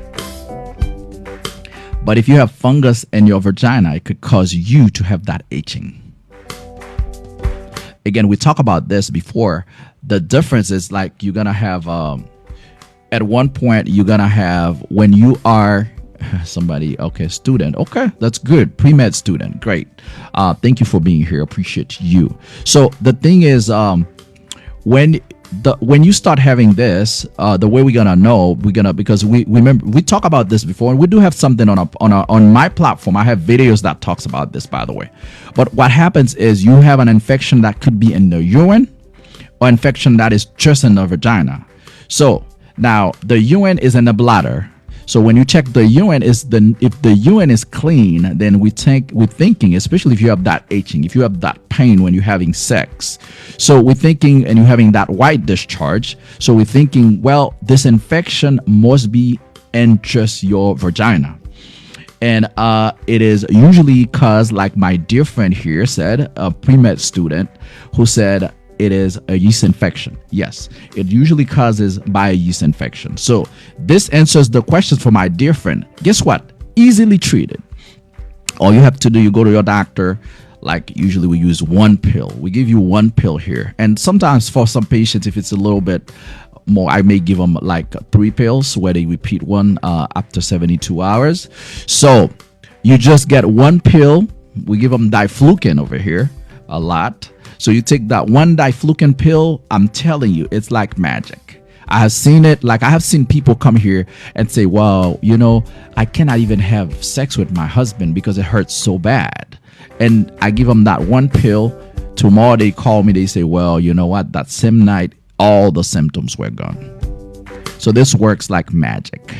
[SPEAKER 1] But if you have fungus in your vagina, it could cause you to have that itching. Again, we talked about this before. The difference is like you're going to have... at one point, you're going to have, when you are student. Okay, that's good. Pre-med student. Great. Thank you for being here. Appreciate you. So the thing is, when you start having this, the way we're going to know, because we remember, we talk about this before, and we do have something on my platform. I have videos that talks about this, by the way. But what happens is you have an infection that could be in the urine or infection that is just in the vagina. So now the urine is in the bladder. So when you check the urine, if the urine is clean, then we're thinking, especially if you have that itching, if you have that pain when you're having sex. So we're thinking, and you're having that white discharge. So we're thinking, well, this infection must be and just your vagina. And it is usually cause, like my dear friend here said, a pre-med student who said it is a yeast infection. Yes, it usually causes by a yeast infection. So this answers the question for my dear friend. Guess what? Easily treated. All you have to do, you go to your doctor. Like usually we use one pill. We give you one pill here. And sometimes for some patients, if it's a little bit more, I may give them like 3 pills where they repeat one after 72 hours. So you just get one pill. We give them diflucan over here a lot. So you take that one diflucan pill. I'm telling you, it's like magic. I have seen it. Like I have seen people come here and say, well, you know, I cannot even have sex with my husband because it hurts so bad. And I give them that one pill. Tomorrow they call me. They say, well, you know what? That same night, all the symptoms were gone. So this works like magic.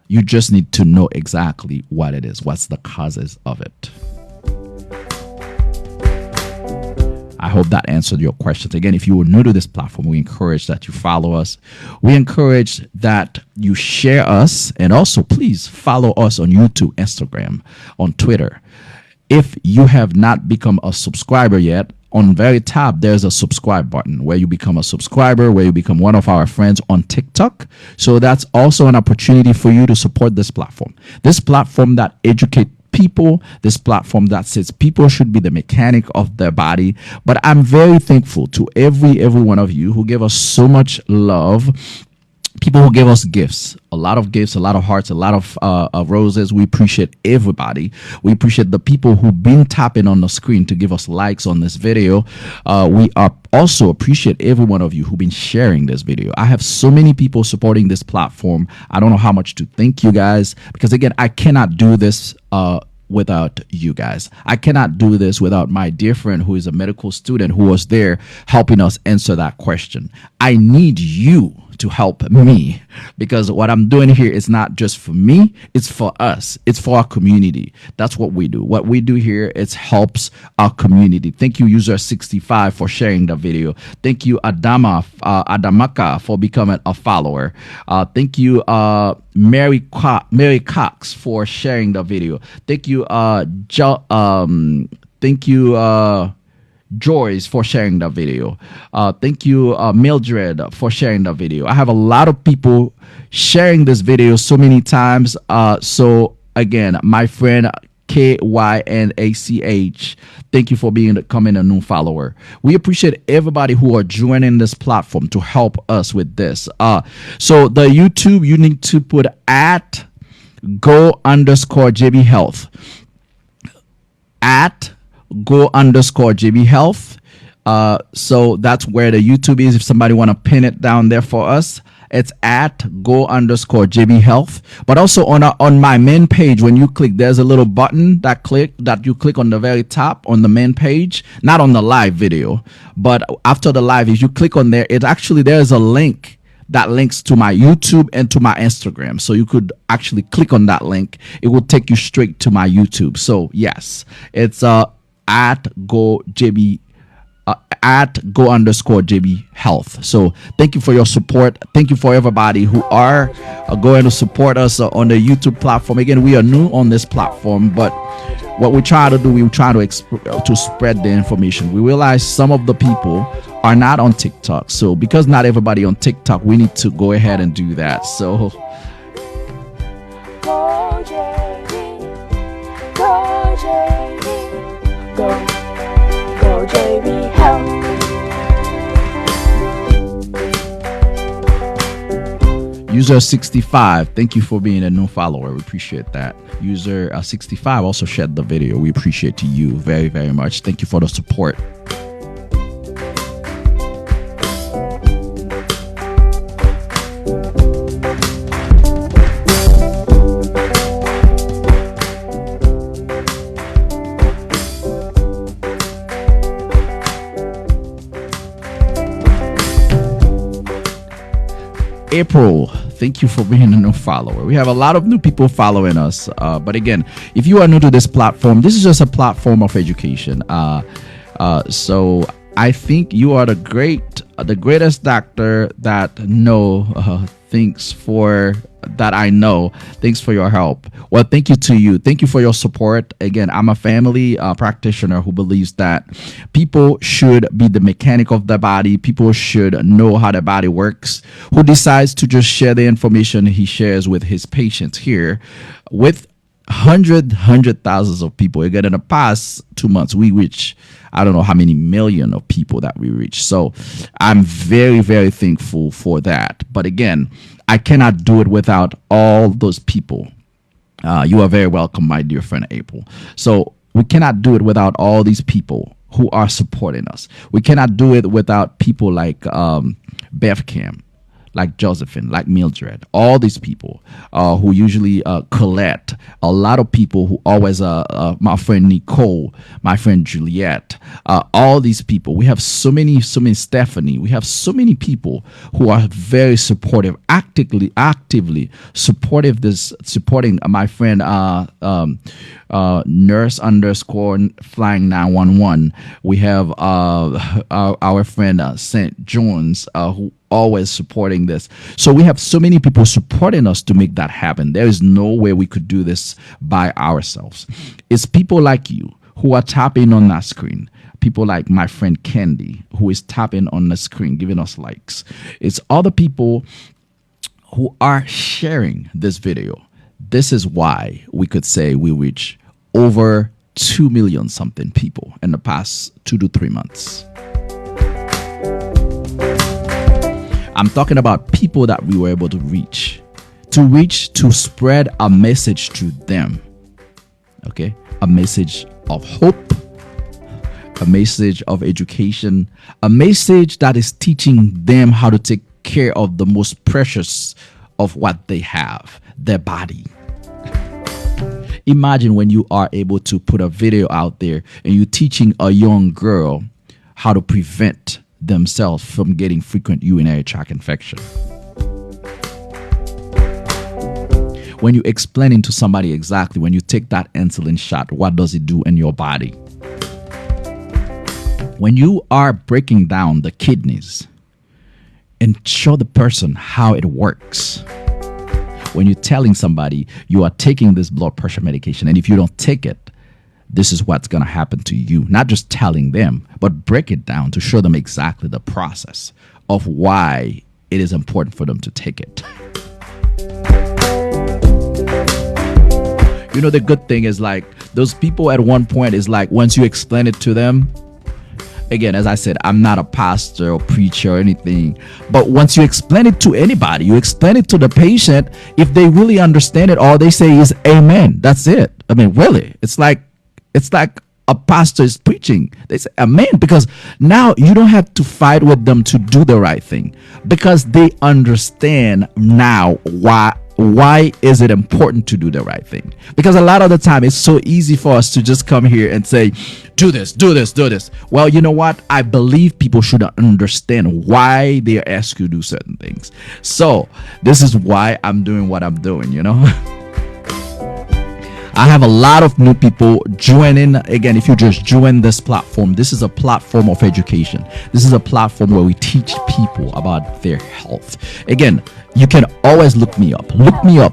[SPEAKER 1] You just need to know exactly what it is. What's the causes of it? I hope that answered your questions. Again, if you are new to this platform, we encourage that you follow us. We encourage that you share us. And also, please follow us on YouTube, Instagram, on Twitter. If you have not become a subscriber yet, on the very top, there's a subscribe button where you become a subscriber, where you become one of our friends on TikTok. So that's also an opportunity for you to support this platform. This platform that educates people, this platform that says people should be the mechanic of their body. But I'm very thankful to every one of you who gave us so much love. People who gave us gifts, a lot of hearts, a lot of roses. We appreciate everybody. We appreciate the people who've been tapping on the screen to give us likes on this video. We also appreciate every one of you who've been sharing this video. I have so many people supporting this platform. I don't know how much to thank you guys, because again, I cannot do this without you guys. I cannot do this without my dear friend who is a medical student who was there helping us answer that question. I need you to help me, because what I'm doing here is not just for me, it's for us, it's for our community. That's what we do. What we do here is helps our community. Thank you, user 65, for sharing the video. Thank you, Adamaka, for becoming a follower. Thank you, Mary Cox, for sharing the video. Thank you, Joyce, for sharing the video. Thank you, Mildred, for sharing the video. I have a lot of people sharing this video so many times. So again, my friend KYNACH, thank you for becoming a new follower. We appreciate everybody who are joining this platform to help us with this. So the YouTube, you need to put at go_JB Health. At go_JB Health. So that's where the YouTube is. If somebody want to pin it down there for us, it's at go_JB Health. But also on my main page, when you click, there's a little button that you click on the very top on the main page, not on the live video, but after the live, if you click on there, there's a link that links to my YouTube and to my Instagram. So you could actually click on that link. It will take you straight to my YouTube. So yes, it's at go_JB Health. So thank you for your support. Thank you for everybody who are going to support us on the YouTube platform. Again, we are new on this platform, but what we try to do, we try to spread the information. We realize some of the people are not on TikTok. So because not everybody on TikTok, we need to go ahead and do that. So go JB, go JB, go JB Health. User 65, thank you for being a new follower. We appreciate that. User 65 also shared the video. We appreciate you very, very much. Thank you for the support. April, thank you for being a new follower. We have a lot of new people following us. But again, if you are new to this platform, this is just a platform of education. So I think you are the greatest doctor that know things for that I know. Thanks for your help. Well, thank you to you. Thank you for your support. Again, I'm a family practitioner who believes that people should be the mechanic of their body. People should know how the body works. Who decides to just share the information he shares with his patients here with hundred thousands of people. Again, in the past 2 months, we reach I don't know how many million of people that we reach. So I'm very, very thankful for that. But again, I cannot do it without all those people. You are very welcome, my dear friend April. So we cannot do it without all these people who are supporting us. We cannot do it without people like Bev Cam, like Josephine, like Mildred, all these people who usually collect. A lot of people who always, my friend Nicole, my friend Juliette, all these people. We have so many Stephanie. We have so many people who are very supportive, actively supporting my friend nurse underscore flying 911. We have our friend St. John's who always supporting this. So we have so many people supporting us to make that happen. There is no way we could do this by ourselves. It's people like you who are tapping on that screen. People like my friend Candy, who is tapping on the screen, giving us likes. It's other people who are sharing this video. This is why we could say we reach over 2 million something people in the past 2 to 3 months. I'm talking about people that we were able to reach, to spread a message to them. Okay? A message of hope, a message of education, a message that is teaching them how to take care of the most precious of what they have, their body. Imagine when you are able to put a video out there and you're teaching a young girl how to prevent themselves from getting frequent urinary tract infection. When you explaining to somebody exactly when you take that insulin shot, what does it do in your body? When you are breaking down the kidneys and show the person how it works. When you're telling somebody you are taking this blood pressure medication, and if you don't take it, this is what's going to happen to you. Not just telling them, but break it down to show them exactly the process of why it is important for them to take it. You know, the good thing is like those people at one point is like once you explain it to them, again, as I said, I'm not a pastor or preacher or anything, but once you explain it to anybody, you explain it to the patient, if they really understand it, all they say is amen. That's it. I mean, really, it's like a pastor is preaching. They say amen, because now you don't have to fight with them to do the right thing, because they understand now why is it important to do the right thing. Because a lot of the time it's so easy for us to just come here and say, do this. Well, you know what? I believe people should understand why they are asked to do certain things. So this is why I'm doing what I'm doing, you know. I have a lot of new people joining. Again, if you just join this platform, this is a platform of education. This is a platform where we teach people about their health. Again, you can always look me up,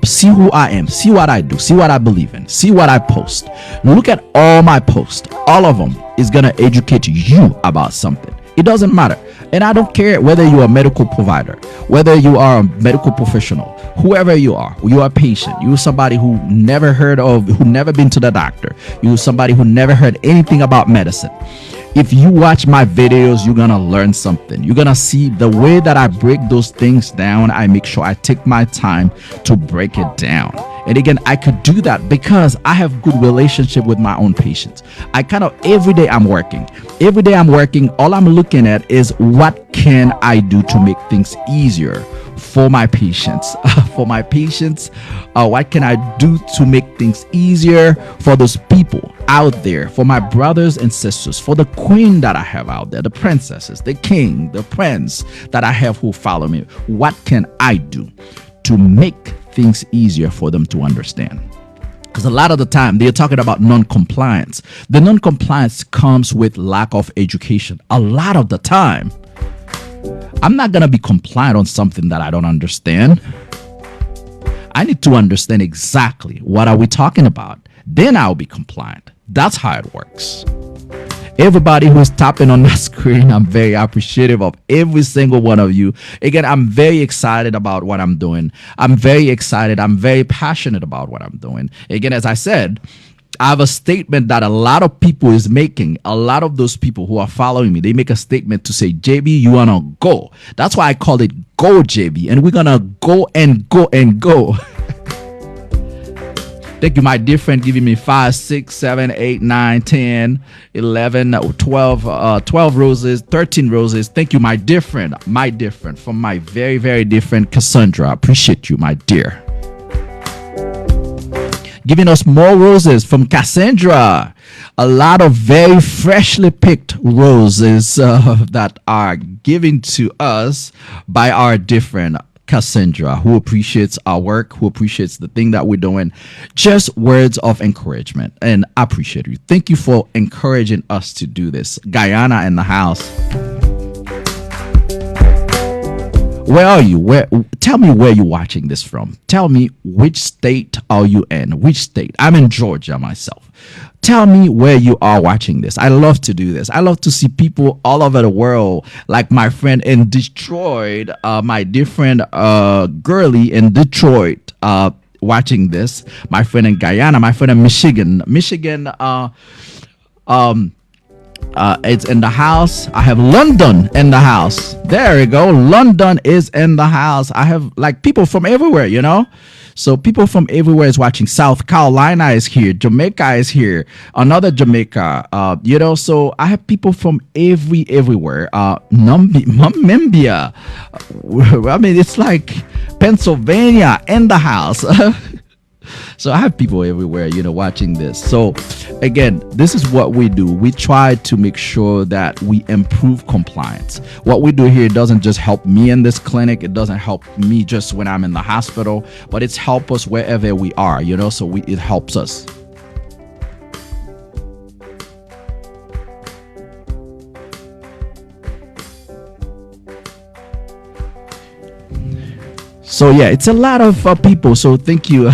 [SPEAKER 1] see who I am, see what I do, see what I believe in, see what I post. Look at all my posts. All of them is going to educate you about something. It doesn't matter. And I don't care whether you're a medical provider, whether you are a medical professional, whoever you are a patient, you're somebody who never been to the doctor, you're somebody who never heard anything about medicine. If you watch my videos, you're going to learn something. You're going to see the way that I break those things down. I make sure I take my time to break it down. And again, I could do that because I have good relationship with my own patients. Every day I'm working. All I'm looking at is what can I do to make things easier for my patients. What can I do to make things easier for those people out there, for my brothers and sisters, for the queen that I have out there, the princesses, the king, the prince that I have who follow me. What can I do to make things easier for them to understand? Because a lot of the time they're talking about non-compliance. The non-compliance comes with lack of education. A lot of the time, I'm not going to be compliant on something that I don't understand. I need to understand exactly what are we talking about. Then I'll be compliant. That's how it works. Everybody who's tapping on that screen, I'm very appreciative of every single one of you. Again, I'm very excited about what I'm doing. I'm very excited. I'm very passionate about what I'm doing. Again, as I said, I have a statement that a lot of people is making. A lot of those people who are following me, they make a statement to say, JB, you want to go. That's why I call it Go JB. And we're going to go and go and go. Thank you, my dear friend, giving me 5, 6, 7, 8, 9, 10, 11, 12 roses, 13 roses. Thank you, my dear friend, from my very, very dear friend, Cassandra. I appreciate you, my dear. Giving us more roses from Cassandra. A lot of very freshly picked roses that are given to us by our different Cassandra, who appreciates our work, who appreciates the thing that we're doing. Just words of encouragement, and I appreciate you. Thank you for encouraging us to do this. Guyana in the house. Where are you? Tell me where you're watching this from. Tell me which state are you in? Which state? I'm in Georgia myself. Tell me where you are watching this. I love to do this. I love to see people all over the world, like my friend in Detroit, my dear friend Girly in Detroit, watching this. My friend in Guyana, my friend in Michigan. It's in the house. I have London in the house. There we go. London is in the house. I have like people from everywhere, you know. So people from everywhere is watching. South Carolina is here. Jamaica is here. Another Jamaica. You know. So I have people from everywhere. Namibia. I mean, it's like Pennsylvania in the house. So I have people everywhere, you know, watching this. So again, this is what we do. We try to make sure that we improve compliance. What we do here doesn't just help me in this clinic. It doesn't help me just when I'm in the hospital, but it's help us wherever we are, you know, so it helps us. So yeah, it's a lot of people. So thank you,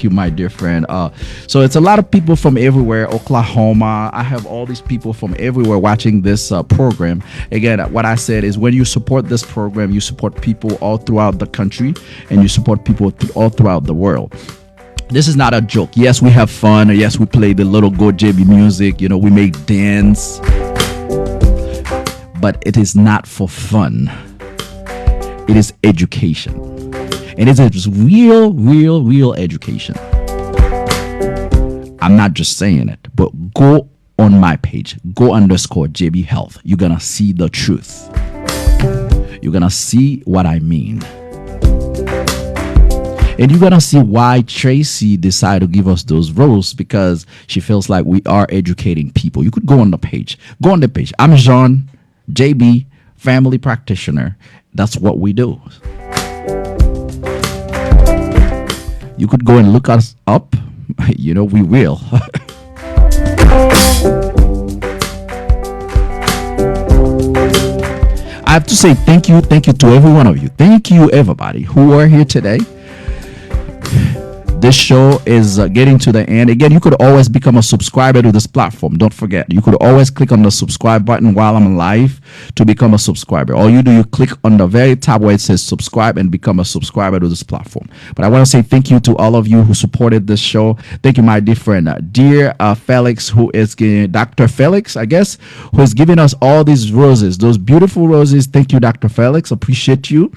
[SPEAKER 1] my dear friend. So it's a lot of people from everywhere. Oklahoma. I have all these people from everywhere watching this program. Again, what I said is when you support this program, you support people all throughout the country, and you support people all throughout the world. This is not a joke. Yes, we have fun. Yes, we play the little Go JB music. You know, we make dance, but it is not for fun. It is education. And it's real education. I'm not just saying it, but go on my page, go_JB Health. You're going to see the truth. You're going to see what I mean. And you're going to see why Tracy decided to give us those roles, because she feels like we are educating people. You could go on the page. Go on the page. I'm Jean, JB, family practitioner. That's what we do. You could go and look us up. You know, we will. I have to say thank you to every one of you. Thank you, everybody who are here today. This show is getting to the end. Again, you could always become a subscriber to this platform. Don't forget, you could always click on the subscribe button while I'm live to become a subscriber. All you do, you click on the very tab where it says subscribe and become a subscriber to this platform. But I want to say thank you to all of you who supported this show. Thank you, my dear friend, dear Felix, who is Dr. Felix, I guess, who is giving us all these roses, those beautiful roses. Thank you, Dr. Felix. Appreciate you.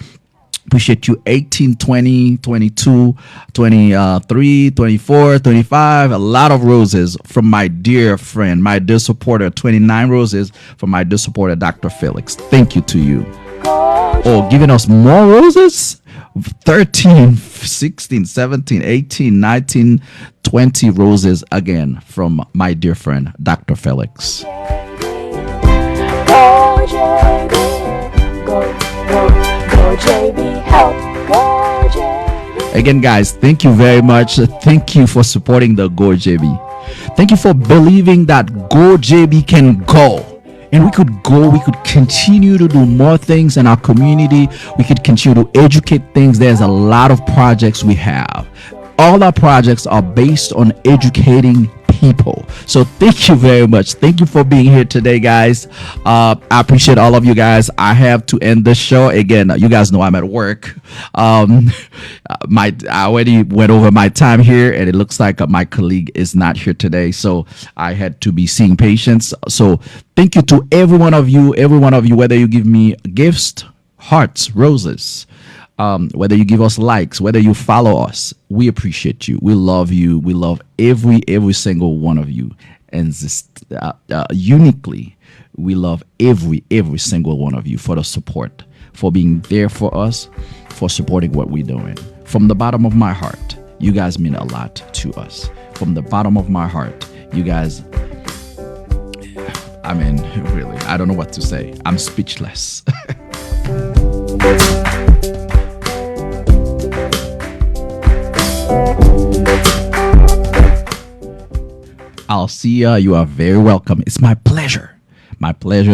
[SPEAKER 1] Appreciate you. 18, 20, 22, 23, 24, 25. A lot of roses from my dear friend, my dear supporter. 29 roses from my dear supporter, Dr. Felix. Thank you to you. Oh, giving us more roses? 13, 16, 17, 18, 19, 20 roses again from my dear friend, Dr. Felix. Go, JB. Go, JB. Help. Go, JB. Again, guys, thank you very much. Thank you for supporting the Go JB. Thank you for believing that Go JB can go. And we could go, we could continue to do more things in our community. We could continue to educate things. There's a lot of projects we have. All our projects are based on educating people. So thank you very much. Thank you for being here today, guys. I appreciate all of you guys. I have to end the show again. You guys know I'm at work. I already went over my time here, and it looks like my colleague is not here today, so I had to be seeing patients. So thank you to every one of you, whether you give me gifts, hearts, roses, whether you give us likes, whether you follow us. We appreciate you. We love you. We love every single one of you. And just, uniquely, we love every single one of you for the support, for being there for us, for supporting what we're doing. From the bottom of my heart, you guys mean a lot to us. From the bottom of my heart, you guys, I mean, really, I don't know what to say. I'm speechless. I'll see ya. You are very welcome. It's my pleasure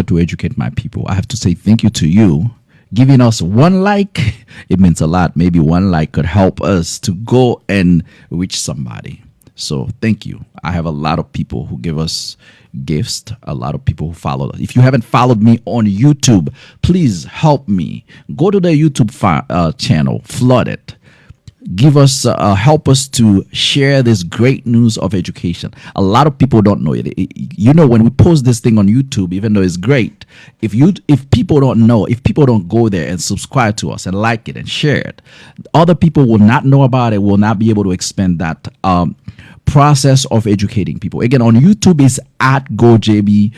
[SPEAKER 1] to educate my people. I have to say thank you to you. Giving us one like, it means a lot. Maybe one like could help us to go and reach somebody. So thank you. I have a lot of people who give us gifts, a lot of people who follow us. If you haven't followed me on YouTube, please help me. Go to the YouTube channel, flood it. Give us, help us to share this great news of education. A lot of people don't know it. You know, when we post this thing on YouTube, even though it's great, if people don't know, if people don't go there and subscribe to us and like it and share it, other people will not know about it, will not be able to expand that process of educating people. Again, on YouTube is at GoJB,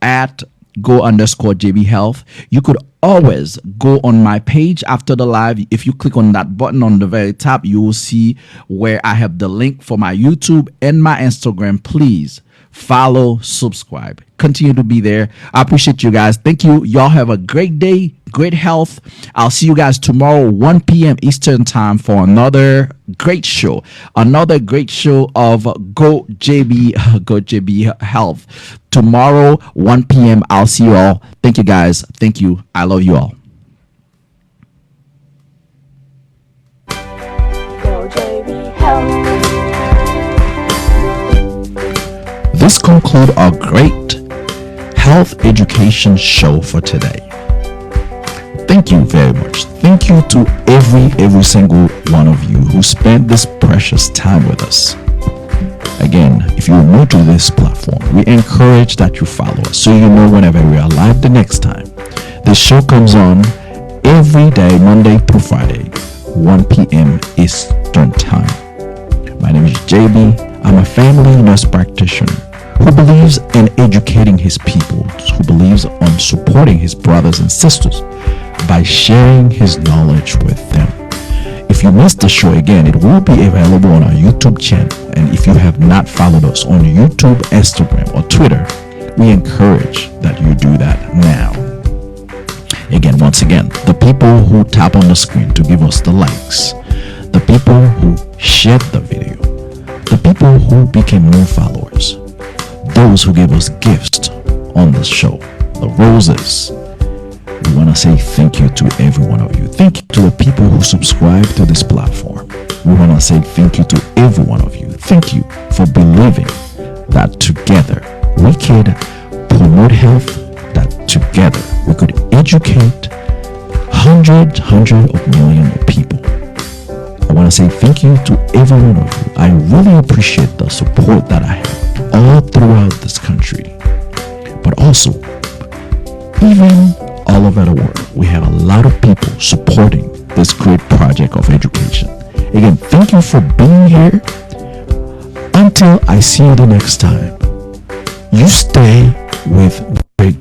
[SPEAKER 1] at go_JB Health. You could always go on my page after the live. If you click on that button on the very top, you will see where I have the link for my YouTube and my Instagram. Please follow, subscribe, continue to be there. I appreciate you guys. Thank you. Y'all have a great day, great health. I'll see you guys tomorrow, 1 p.m. Eastern time, for another great show of Go JB Health. Tomorrow, 1 p.m. I'll see you all. Thank you guys. Thank you. I love you all.
[SPEAKER 2] Go JB Health.
[SPEAKER 1] This concludes our great health education show for today. Thank you very much. Thank you to every single one of you who spent this precious time with us. Again, if you're new to this platform, we encourage that you follow us so you know whenever we are live the next time. This show comes on every day, Monday through Friday, 1 p.m. Eastern time. My name is JB. I'm a family nurse practitioner who believes in educating his people, who believes on supporting his brothers and sisters by sharing his knowledge with them. If you missed the show again, it will be available on our YouTube channel. And if you have not followed us on YouTube, Instagram, or Twitter, we encourage that you do that now. Again, once again, the people who tap on the screen to give us the likes, the people who shared the video, the people who became new followers, those who gave us gifts on the show, the roses. We want to say thank you to every one of you. Thank you to the people who subscribe to this platform. We want to say thank you to every one of you. Thank you for believing that together we could promote health, that together we could educate hundreds of millions of people. I want to say thank you to every one of you. I really appreciate the support that I have all throughout this country, but also even all over the world. We have a lot of people supporting this great project of education. Again, thank you for being here. Until I see you the next time, you stay with great